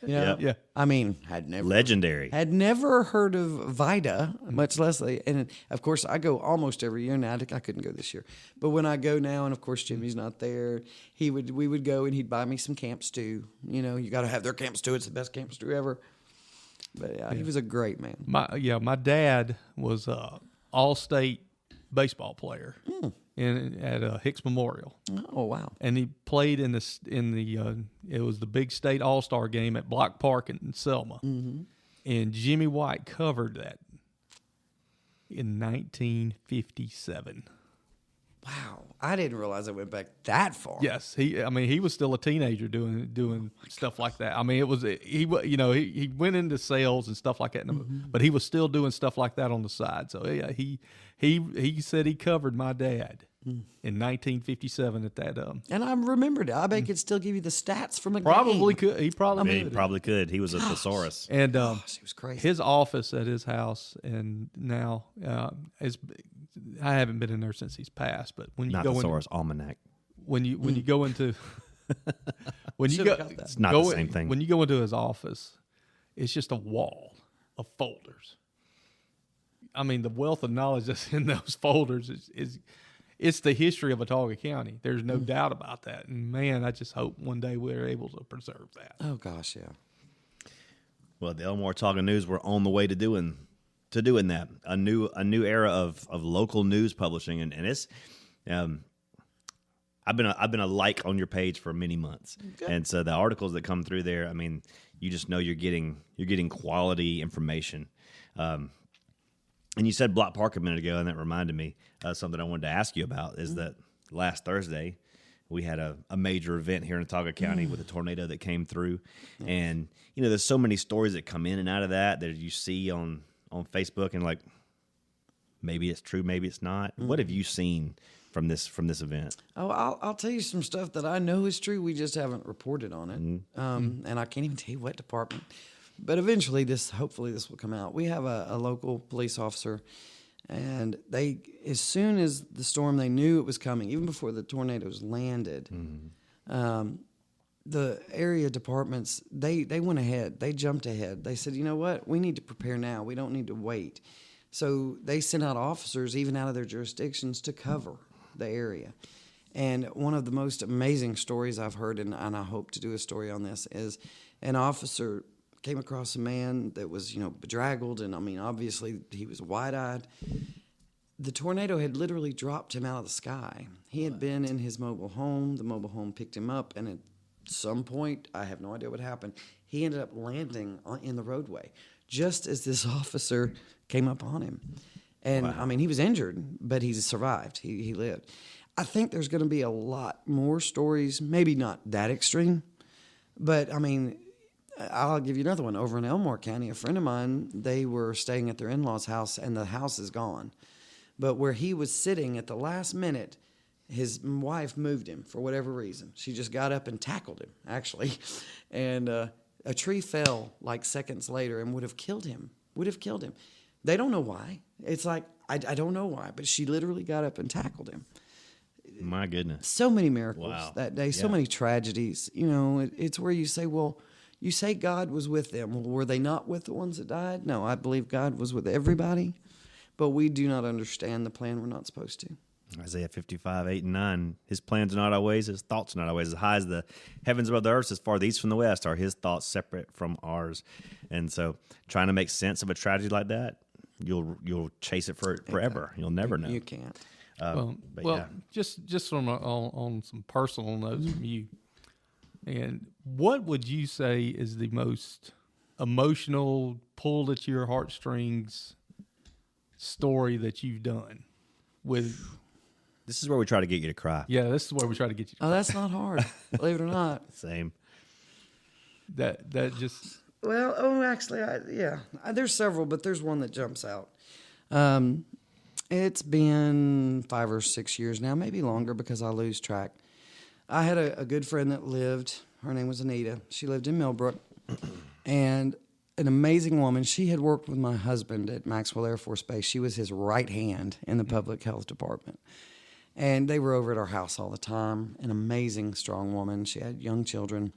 You know? Yep. Yeah. I mean, Legendary. had never heard of Vida, much less and of course I go almost every year now. I couldn't go this year, but when I go now, and of course Jimmy's not there, we would go and he'd buy me some camp stew. You know, you got to have their camp stew. It's the best camp stew ever. But yeah, he was a great man. My dad was a all-state baseball player at Hicks Memorial. Oh wow. And he played it was the big state all-star game at Block Park in Selma. Mm-hmm. And Jimmy White covered that in 1957. Wow. I didn't realize it went back that far. Yes, he was still a teenager doing stuff like that. I mean, he went into sales and stuff like that, but he was still doing stuff like that on the side. So yeah, he said he covered my dad in 1957 at that. And I remembered it. I bet he could still give you the stats from a Probably game. could. He probably He could. probably could. He was a thesaurus. And Gosh, he was crazy. his office at his house, and now I haven't been in there since he's passed. But when you Not go in, thesaurus, almanac. when you go into when you Should've go, got that. It's not go the in- same thing. When you go into his office, it's just a wall of folders. I mean, the wealth of knowledge that's in those folders is it's the history of Watauga County. There's no doubt about that. And man, I just hope one day we're able to preserve that. Oh gosh, yeah. Well, the Elmore Talking News, we're on the way to doing that. A new era of local news publishing, and it's I've been a like on your page for many months, and so the articles that come through there, I mean, you just know you're getting quality information. And you said Block Park a minute ago, and that reminded me something I wanted to ask you about is that last Thursday we had a major event here in Watauga County with a tornado that came through, and you know there's so many stories that come in and out of that you see on Facebook, and like maybe it's true, maybe it's not. What have you seen from this event? Oh, I'll tell you some stuff that I know is true. We just haven't reported on it, and I can't even tell you what department. But eventually, hopefully this will come out. We have a local police officer, and as soon as the storm, they knew it was coming, even before the tornadoes landed. The area departments, they went ahead. They jumped ahead. They said, you know what? We need to prepare now. We don't need to wait. So they sent out officers, even out of their jurisdictions, to cover the area. And one of the most amazing stories I've heard, and I hope to do a story on this, is an officer came across a man that was, bedraggled, and I mean, obviously he was wide-eyed. The tornado had literally dropped him out of the sky. He had been in his mobile home. The mobile home picked him up, and at some point, I have no idea what happened, he ended up landing in the roadway just as this officer came up on him. And, I mean, he was injured, but he survived. He lived. I think there's going to be a lot more stories, maybe not that extreme, but, I mean, I'll give you another one. Over in Elmore County, a friend of mine, they were staying at their in-laws' house, and the house is gone. But where he was sitting at the last minute, his wife moved him for whatever reason. She just got up and tackled him, actually. And a tree fell like seconds later and would have killed him. They don't know why. It's like, I don't know why, but she literally got up and tackled him. My goodness. So many miracles Wow. that day, so Yeah. many tragedies. You know, it's where you say, well, you say God was with them. Well, were they not with the ones that died? No, I believe God was with everybody, but we do not understand the plan we're not supposed to. Isaiah 55, 8 and 9. His plans are not our ways, his thoughts are not our ways. As high as the heavens above the earth, as far the east from the west, are his thoughts separate from ours. And so trying to make sense of a tragedy like that, you'll chase it for forever. You'll never know. You can't. Well, yeah. just from on some personal notes from you, and what would you say is the most emotional, pulled at your heartstrings story that you've done with? This is where we try to get you to cry. Yeah, this is where we try to get you. Oh, that's not hard, believe it or not. Same. That just Well, actually, there's several, but there's one that jumps out. It's been 5 or 6 years now, maybe longer because I lose track. I had a good friend that lived, her name was Anita. She lived in Millbrook, and an amazing woman. She had worked with my husband at Maxwell Air Force Base. She was his right hand in the public health department. And they were over at our house all the time. An amazing, strong woman. She had young children.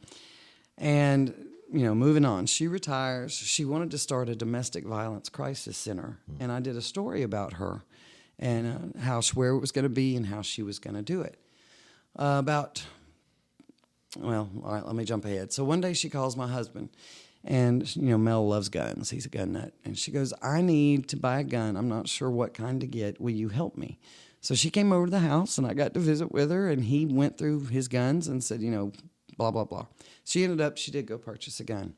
And, you know, moving on, she retires. She wanted to start a domestic violence crisis center. And I did a story about her and where it was going to be and how she was going to do it. All right, let me jump ahead. So one day she calls my husband. And, you know, Mel loves guns. He's a gun nut. And she goes, I need to buy a gun. I'm not sure what kind to get. Will you help me? So she came over to the house, and I got to visit with her, and he went through his guns and said, you know, blah, blah, blah. She did go purchase a gun.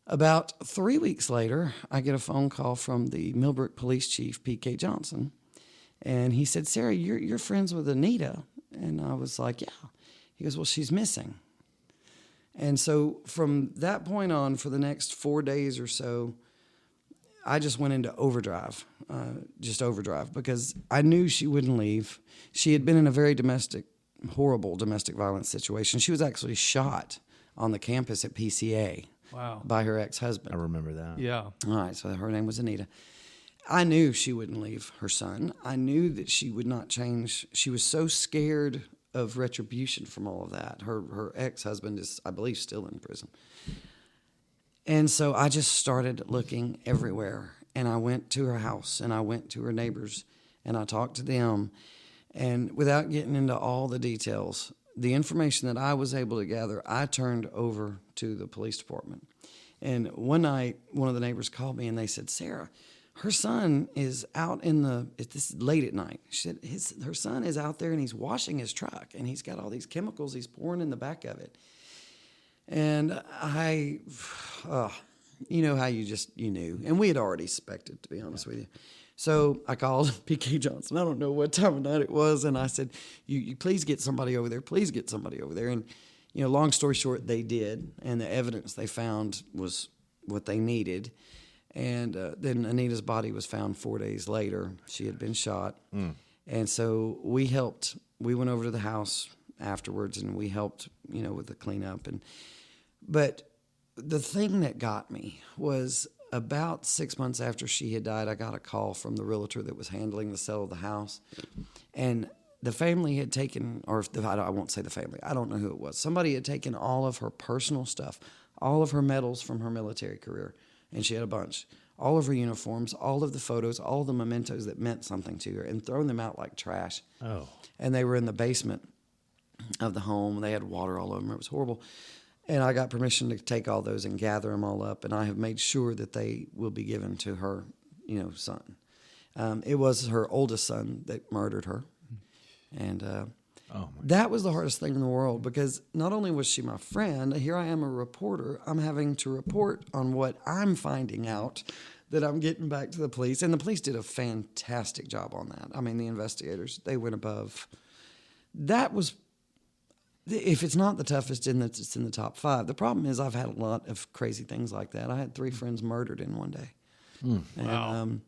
About 3 weeks later, I get a phone call from the Millbrook Police Chief, P.K. Johnson, and he said, Sarah, you're friends with Anita. And I was like, yeah. He goes, well, she's missing. And so from that point on, for the next 4 days or so, I just went into overdrive, because I knew she wouldn't leave. She had been in a very horrible domestic violence situation. She was actually shot on the campus at PCA by her ex-husband. I remember that. yeah. All right, so her name was Anita. I knew she wouldn't leave her son. I knew that she would not change. She was so scared of retribution from all of that. Her ex-husband is, I believe, still in prison. And so I just started looking everywhere. And I went to her house, and I went to her neighbors, and I talked to them. And without getting into all the details, the information that I was able to gather, I turned over to the police department. And one night, one of the neighbors called me, and they said, Sarah, her son is out this is late at night. She said her son is out there, and he's washing his truck, and he's got all these chemicals he's pouring in the back of it. And you know how you knew. And we had already suspected, to be honest with you. So I called P.K. Johnson. I don't know what time of night it was. And I said, you please get somebody over there. Please get somebody over there. And, you know, long story short, they did. And the evidence they found was what they needed. And then Anita's body was found 4 days later. She had been shot. And so we helped. We went over to the house afterwards, and we helped, you know, with the cleanup. But the thing that got me was about 6 months after she had died, I got a call from the realtor that was handling the sale of the house. And the family had taken, I won't say the family, I don't know who it was. Somebody had taken all of her personal stuff, all of her medals from her military career, and she had a bunch, all of her uniforms, all of the photos, all of the mementos that meant something to her, and thrown them out like trash. Oh. And they were in the basement of the home. They had water all over them. It was horrible. And I got permission to take all those and gather them all up, and I have made sure that they will be given to her, you know, son. It was her oldest son that murdered her. And that was the hardest thing in the world, because not only was she my friend, here I am a reporter. I'm having to report on what I'm finding out that I'm getting back to the police. And the police did a fantastic job on that. I mean, the investigators, they went above. That was, if it's not the toughest, it's in the top 5. The problem is I've had a lot of crazy things like that. I had 3 friends murdered in one day. Wow. And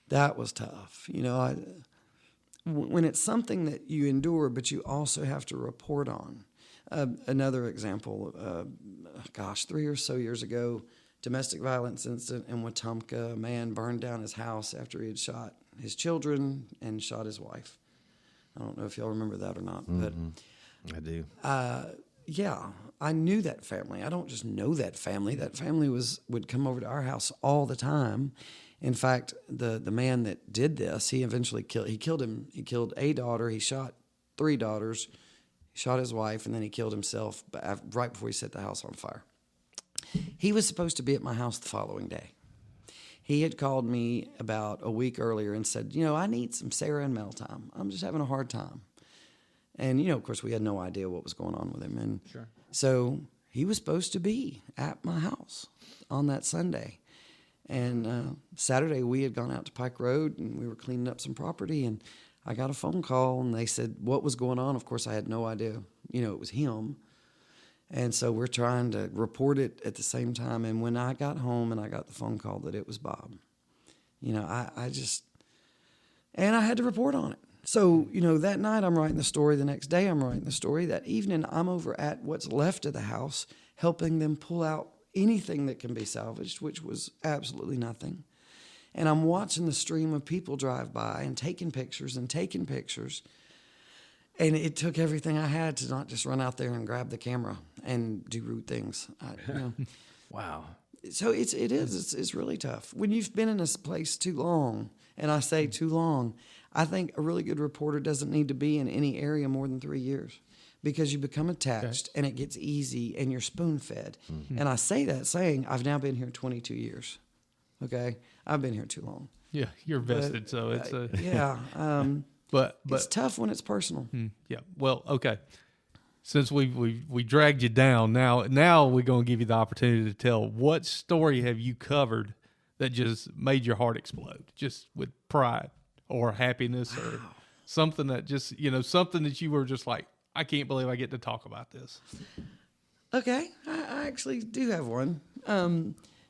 that was tough. You know, when it's something that you endure, but you also have to report on. Another example, 3 or so years ago, domestic violence incident in Wetumpka. A man burned down his house after he had shot his children and shot his wife. I don't know if y'all remember that or not, I do. yeah, I knew that family. I don't just know that family. That family would come over to our house all the time. In fact, the man that did this, he eventually killed him. He killed a daughter. He shot 3 daughters. He shot his wife, and then he killed himself right before he set the house on fire. He was supposed to be at my house the following day. He had called me about a week earlier and said, I need some Sarah and Mel time. I'm just having a hard time. And, of course, we had no idea what was going on with him. And so he was supposed to be at my house on that Sunday. And Saturday, we had gone out to Pike Road, and we were cleaning up some property, and I got a phone call, and they said what was going on. Of course, I had no idea, it was him. And so we're trying to report it at the same time. And when I got home and I got the phone call that it was Bob, I had to report on it. So, that night I'm writing the story. The next day I'm writing the story. That evening I'm over at what's left of the house, helping them pull out anything that can be salvaged, which was absolutely nothing. And I'm watching the stream of people drive by and taking pictures. And it took everything I had to not just run out there and grab the camera and do rude things. Wow. So it's really tough. When you've been in this place too long, and I say too long, I think a really good reporter doesn't need to be in any area more than 3 years, because you become attached and it gets easy and you're spoon-fed. Mm-hmm. And I say that saying I've now been here 22 years. Okay? I've been here too long. Yeah, you're vested, so it's But it's tough when it's personal. Yeah. Well, okay. Since we dragged you down, now we're going to give you the opportunity to tell what story have you covered that just made your heart explode, just with pride or happiness or something that just, something that you were just like, I can't believe I get to talk about this. Okay. I actually do have one.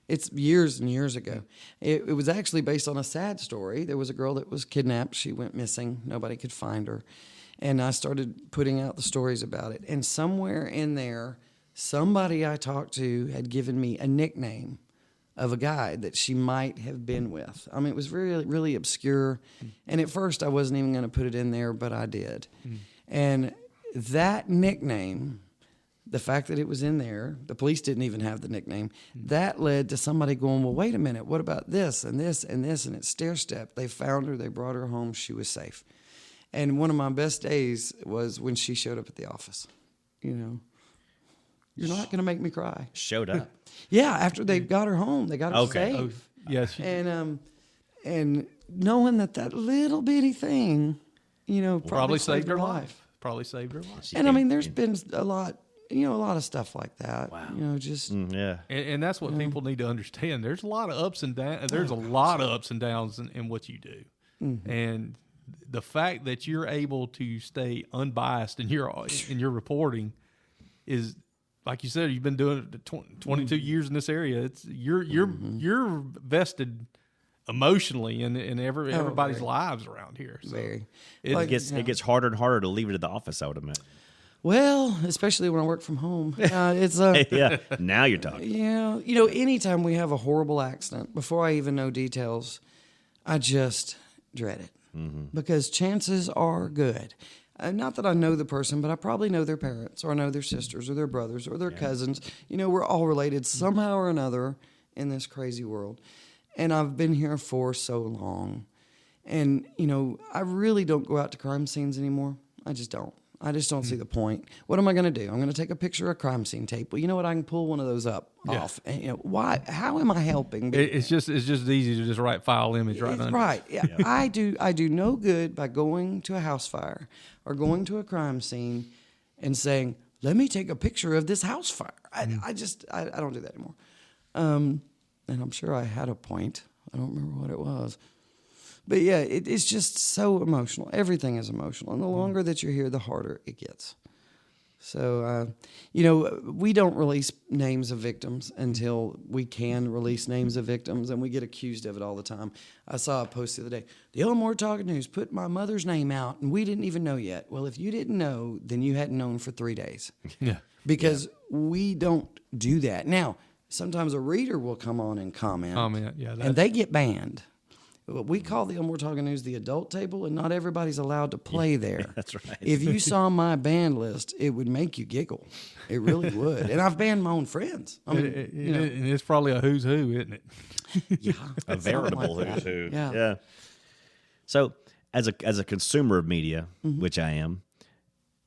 It's years and years ago. It was actually based on a sad story. There was a girl that was kidnapped. She went missing. Nobody could find her. And I started putting out the stories about it. And somewhere in there, somebody I talked to had given me a nickname of a guy that she might have been with. I mean, it was really, really obscure. And at first, I wasn't even going to put it in there, but I did. And that nickname, the fact that it was in there, the police didn't even have the nickname, that led to somebody going, well, wait a minute, what about this and this and this? And it's stair-step. They found her. They brought her home. She was safe. And one of my best days was when she showed up at the office. You're not going to make me cry. Showed up. Yeah, after they got her home, they got her safe. Oh, yes. And knowing that little bitty thing, probably saved her life. Probably saved her life. And there's been a lot of stuff like that. Wow. Yeah. And that's what people need to understand. There's a lot of ups and downs. There's a lot of ups and downs in what you do. Mm-hmm. And the fact that you're able to stay unbiased in your reporting is, like you said, you've been doing it 22 years in this area. You're vested emotionally in everybody's lives around here. So very. It gets harder and harder to leave it at the office, I would imagine. Well, especially when I work from home. It's yeah. Now you're talking. Yeah. Anytime we have a horrible accident, before I even know details, I just dread it. Mm-hmm. Because chances are good. Not that I know the person, but I probably know their parents, or I know their sisters, or their brothers, or their cousins. We're all related somehow or another in this crazy world. And I've been here for so long. And, I really don't go out to crime scenes anymore. I just don't. I just don't see the point. What am I going to do? I'm going to take a picture of crime scene tape. Well, you know what? I can pull one of those off. And, why? How am I helping? It's just easy to just write file image right under. Right. Yeah. I do no good by going to a house fire or going to a crime scene and saying, "Let me take a picture of this house fire." I don't do that anymore. And I'm sure I had a point. I don't remember what it was. But yeah, it's just so emotional. Everything is emotional. And the longer that you're here, the harder it gets. So, we don't release names of victims until we can release names of victims, and we get accused of it all the time. I saw a post the other day. The Elmore Talking News put my mother's name out, and we didn't even know yet. Well, if you didn't know, then you hadn't known for 3 days. Yeah. Because we don't do that. Now, sometimes a reader will come on and comment. Yeah. And they get banned. We call the Elmore Talking News the adult table, and not everybody's allowed to play there. That's right. If you saw my band list, it would make you giggle. It really would. And I've banned my own friends. I mean, And it's probably a who's who, isn't it? yeah, A veritable like who's that. who. Yeah. So as a consumer of media, which I am,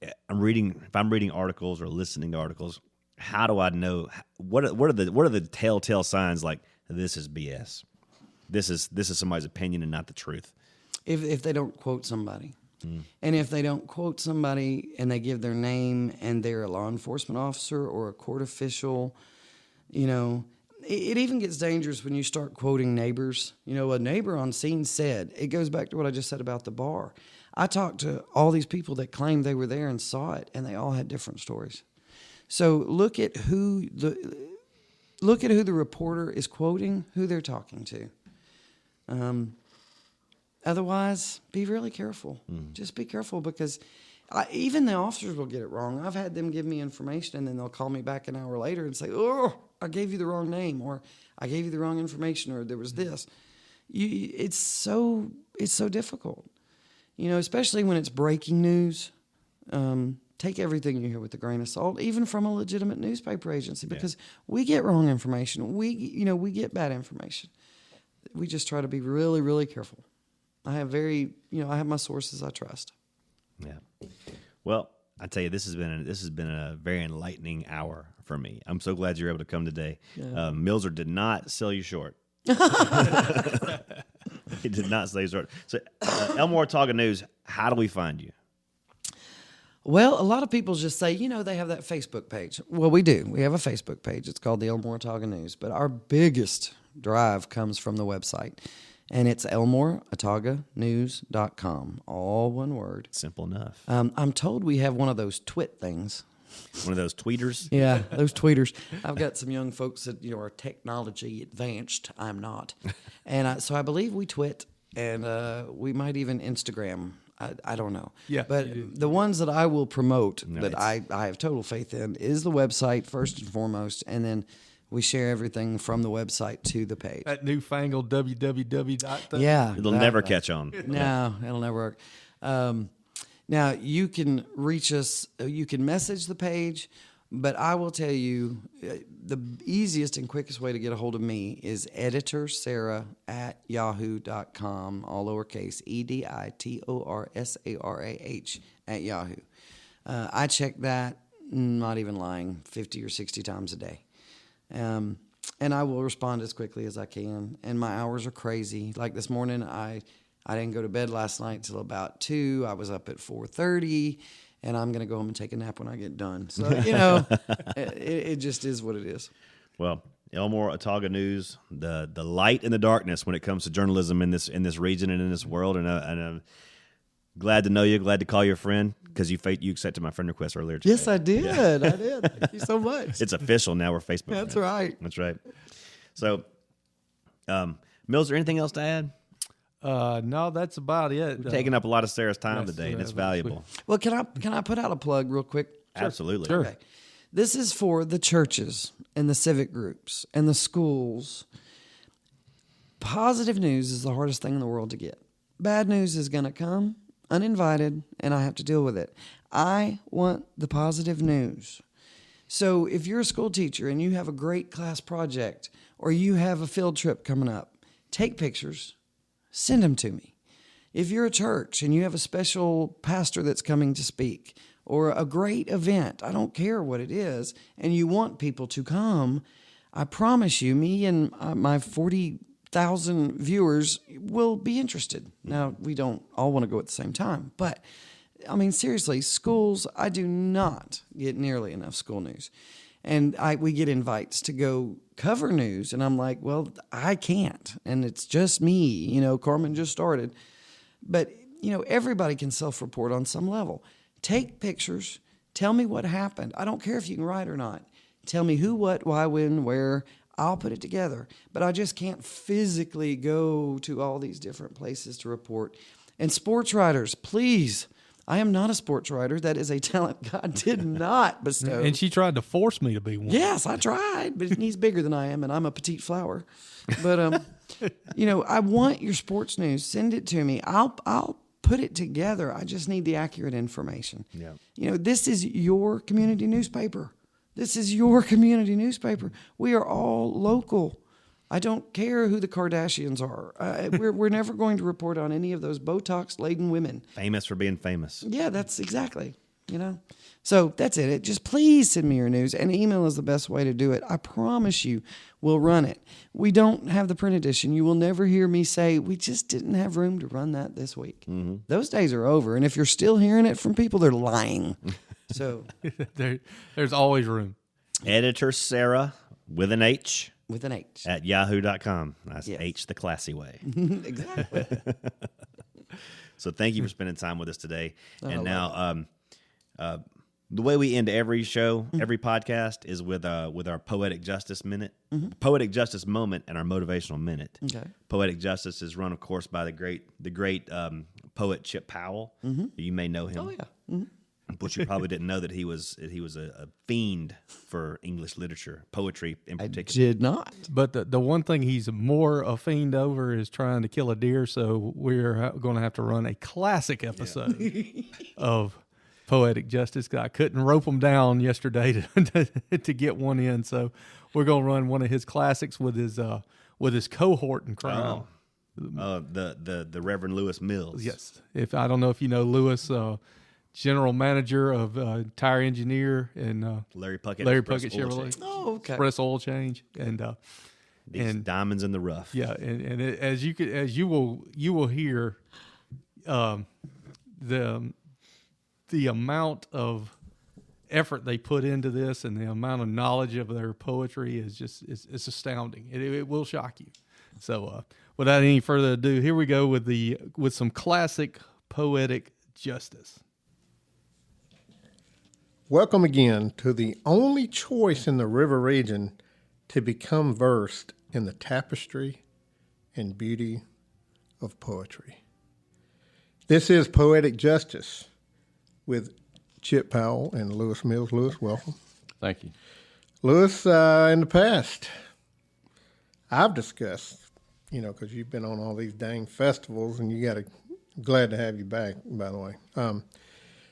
if I'm reading articles or listening to articles, how do I know what are the telltale signs like this is BS? This is somebody's opinion and not the truth. If they don't quote somebody. And if they don't quote somebody and they give their name and they're a law enforcement officer or a court official, it even gets dangerous when you start quoting neighbors. A neighbor on scene said, it goes back to what I just said about the bar. I talked to all these people that claimed they were there and saw it, and they all had different stories. So look at who the reporter is quoting, who they're talking to. Otherwise, be really careful. Just be careful, because even the officers will get it wrong. I've had them give me information, and then they'll call me back an hour later and say, "Oh, I gave you the wrong name," or "I gave you the wrong information," or "There was this." It's so difficult, especially when it's breaking news. Take everything you hear with a grain of salt, even from a legitimate newspaper agency, because we get wrong information. We get bad information. We just try to be really, really careful. I have my sources I trust. Yeah. Well, I tell you, this has been a very enlightening hour for me. I'm so glad you're able to come today. Yeah. Millzer did not sell you short. He did not sell you short. So, Elmore Talking News, how do we find you? Well, a lot of people just say, they have that Facebook page. Well, we do. We have a Facebook page. It's called the Elmore Talking News. But our biggest drive comes from the website. And it's ElmoreOtaugaNews.com. All one word. Simple enough. I'm told we have one of those twit things. One of those tweeters? Yeah, those tweeters. I've got some young folks that are technology advanced. I'm not. And so I believe we twit, and we might even Instagram. I don't know. Yeah, But the ones that I will promote that I have total faith in is the website first and foremost, and then we share everything from the website to the page. That newfangled www. Yeah. It'll never catch on. No, it'll never work. Now, you can reach us, you can message the page, but I will tell you the easiest and quickest way to get a hold of me is editorsarah@yahoo.com, all lowercase, EDITORSARAH @yahoo. I check that, not even lying, 50 or 60 times a day. And I will respond as quickly as I can. And my hours are crazy. Like this morning, I didn't go to bed last night till about 2. I was up at 4:30, and I'm going to go home and take a nap when I get done. So, it just is what it is. Well, Elmore Otaga News, the light in the darkness when it comes to journalism in this region and in this world. And I'm glad to know you. Glad to call you a friend, because you accepted my friend request earlier today. Yes, I did. Yeah. I did. Thank you so much. It's official now. We're Facebook That's friends. right. That's right. So, Millzer, anything else to add? No, that's about it. We're taking up a lot of Sarah's time yes, today, and it's yeah, valuable. Well, can I put out a plug real quick? Absolutely. Sure. Okay. This is for the churches and the civic groups and the schools. Positive news is the hardest thing in the world to get. Bad news is going to come uninvited, and I have to deal with it. I want the positive news. So if you're a school teacher and you have a great class project, or you have a field trip coming up, take pictures, send them to me. If you're a church and you have a special pastor that's coming to speak, or a great event, I don't care what it is, and you want people to come, I promise you, me and my 40,000 viewers will be interested. Now, we don't all want to go at the same time, but I mean, seriously, schools, I do not get nearly enough school news. And we get invites to go cover news, and I'm like, well, I can't, and it's just me. Carmen just started. But, everybody can self-report on some level. Take pictures. Tell me what happened. I don't care if you can write or not. Tell me who, what, why, when, where. I'll put it together. But I just can't physically go to all these different places to report. And sports writers, please, I am not a sports writer. That is a talent God did not bestow. And she tried to force me to be one. Yes, I tried, but he's bigger than I am, and I'm a petite flower. But I want your sports news. Send it to me. I'll put it together. I just need the accurate information. Yeah. This is your community newspaper. This is your community newspaper. We are all local. I don't care who the Kardashians are. We're never going to report on any of those Botox-laden women. Famous for being famous. Yeah, that's exactly, So that's it. Just please send me your news, and email is the best way to do it. I promise you we'll run it. We don't have the print edition. You will never hear me say, we just didn't have room to run that this week. Mm-hmm. Those days are over, and if you're still hearing it from people, they're lying. So there's always room. Editor Sarah with an H. With an H. At yahoo.com. That's Yes. H the classy way. Exactly. So thank you for spending time with us today. Oh, And now, the way we end every show, every podcast, is with our Poetic Justice Minute, Poetic Justice Moment, and our Motivational Minute. Okay. Poetic Justice is run, of course, by the great poet Chip Powell. You may know him. Oh, yeah. Mm-hmm. But you probably didn't know that he was a fiend for English literature, poetry in I particular. did not. But the one thing he's more a fiend over is trying to kill a deer. So we're going to have to run a classic episode of Poetic Justice. I couldn't rope him down yesterday to get one in. So we're going to run one of his classics with his cohort in crime. The Reverend Lewis Mills. Yes. I don't know if you know Lewis, general manager of tire engineer and Larry Puckett Chevrolet. Change. Oh, okay. Express Oil Change and These diamonds in the rough. yeah, and as you will hear, the amount of effort they put into this and the amount of knowledge of their poetry is just it's astounding. It will shock you. So without any further ado, here we go with some classic poetic justice. Welcome again to the only choice in the river region to become versed in the tapestry and beauty of poetry. This is Poetic Justice with Chip Powell and Lewis Mills. Lewis, welcome. Thank you. Lewis, in the past, I've discussed, because you've been on all these dang festivals, and glad to have you back, by the way.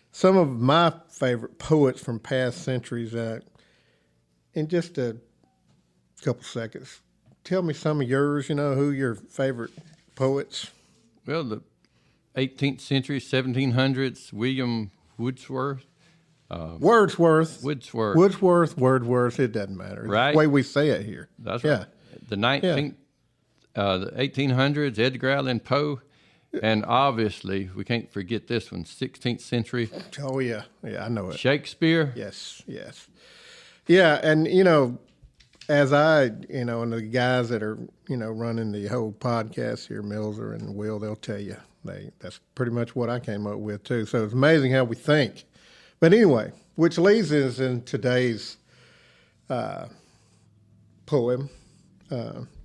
Some of my favorite poets from past centuries, in just a couple seconds, tell me some of yours, who your favorite poets. Well, the 18th century, 1700s, William Wordsworth. Wordsworth, Wordsworth. it doesn't matter. It's Right. the way we say it here. That's Yeah. right. The 1800s, Edgar Allan Poe. And obviously, we can't forget this one, 16th century. Oh, yeah. Yeah, I know it. Shakespeare. Yes. Yeah, and, as and the guys that are, running the whole podcast here, Millzer and Will, they'll tell you, that's pretty much what I came up with, too. So it's amazing how we think. But anyway, which leads us in today's poem.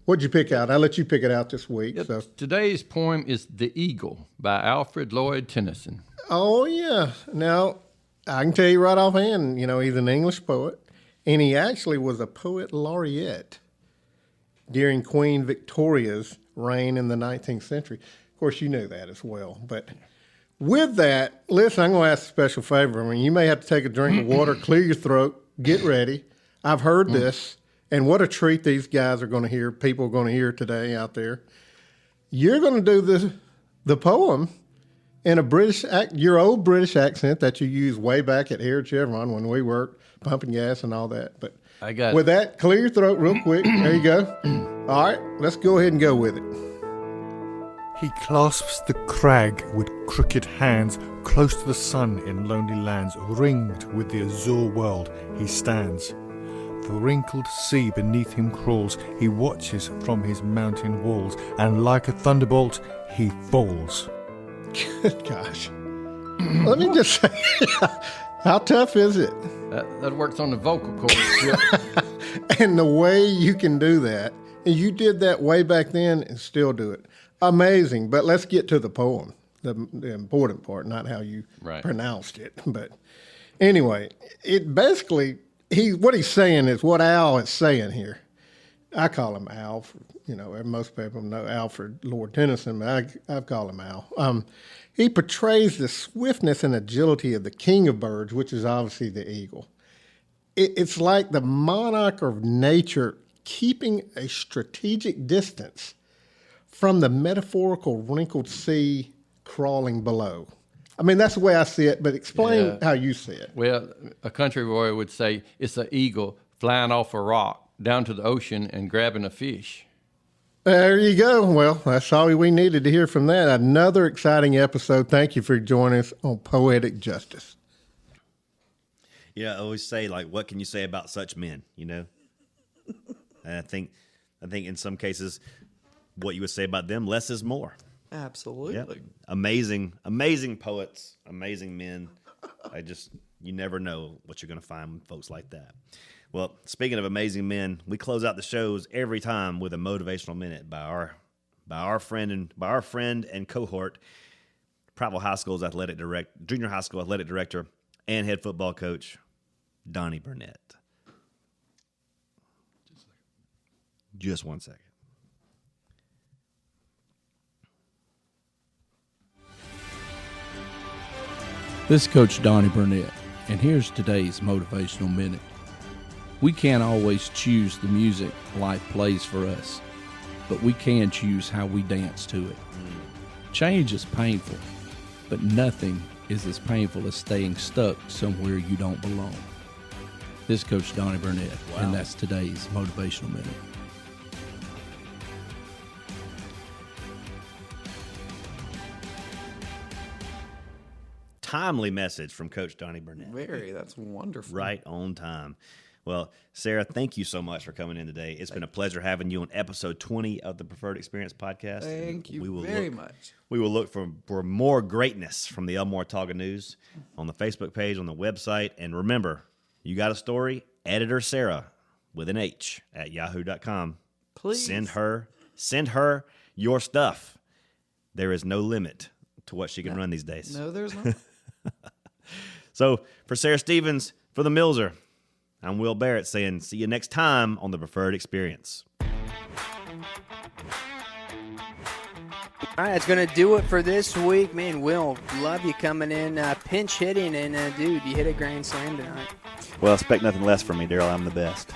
What'd you pick out? I'll let you pick it out this week. Yep. So. Today's poem is The Eagle by Alfred Lloyd Tennyson. Oh, yeah. Now, I can tell you right offhand, he's an English poet, and he actually was a poet laureate during Queen Victoria's reign in the 19th century. Of course, you knew that as well. But with that, listen, I'm going to ask a special favor. I mean, you may have to take a drink of water, clear your throat, get ready. I've heard this, and what a treat these guys are going to hear, people are going to hear today out there. You're going to do the poem in your old British accent that you used way back at here at Chevron when we worked pumping gas and all that. But I got with that, clear your throat real quick. There you go. All right, let's go ahead and go with it. He clasps the crag with crooked hands, close to the sun in lonely lands, ringed with the azure world he stands. The wrinkled sea beneath him crawls, he watches from his mountain walls, and like a thunderbolt he falls. Good gosh. Let me just say, how tough is it? that works on the vocal cords. And the way you can do that, and you did that way back then and still do it. Amazing. But let's get to the poem. the important part, not how you Right. pronounced it. But anyway, it basically what he's saying is what Al is saying here. I call him Al. Most people know Alfred Lord Tennyson, but I call him Al. He portrays the swiftness and agility of the king of birds, which is obviously the eagle. It's like the monarch of nature keeping a strategic distance from the metaphorical wrinkled sea crawling below. I mean, that's the way I see it, but explain how you see it. Well, a country boy would say it's an eagle flying off a rock down to the ocean and grabbing a fish. There you go. Well, that's all we needed to hear from that. Another exciting episode. Thank you for joining us on Poetic Justice. Yeah, I always say, like, what can you say about such men, And I think in some cases, what you would say about them, less is more. Absolutely. Yep. Amazing poets, amazing men. You never know what you're going to find with folks like that. Well, speaking of amazing men, we close out the shows every time with a motivational minute by our friend and cohort, Powell High School's junior high school athletic director and head football coach, Donny Burnett. Just 1 second. This is Coach Donny Burnett, and here's today's Motivational Minute. We can't always choose the music life plays for us, but we can choose how we dance to it. Change is painful, but nothing is as painful as staying stuck somewhere you don't belong. This is Coach Donny Burnett, and that's today's Motivational Minute. Timely message from Coach Donny Burnett. That's wonderful. Right on time. Well, Sarah, thank you so much for coming in today. It's been a pleasure having you on episode 20 of the Preferred Experience podcast. Thank you very much. We will look for more greatness from the Elmore Talking News on the Facebook page, on the website. And remember, you got a story, editor Sarah with an H at yahoo.com. Please. Send her your stuff. There is no limit to what she can run these days. No, there's not. So for Sarah Stevens, for the Millzer, I'm Will Barrett saying see you next time on the Preferred Experience. All right, that's going to do it for this week. Man, Will, love you coming in, pinch hitting, and dude, you hit a grand slam tonight. Well, expect nothing less from me, Daryl. I'm the best.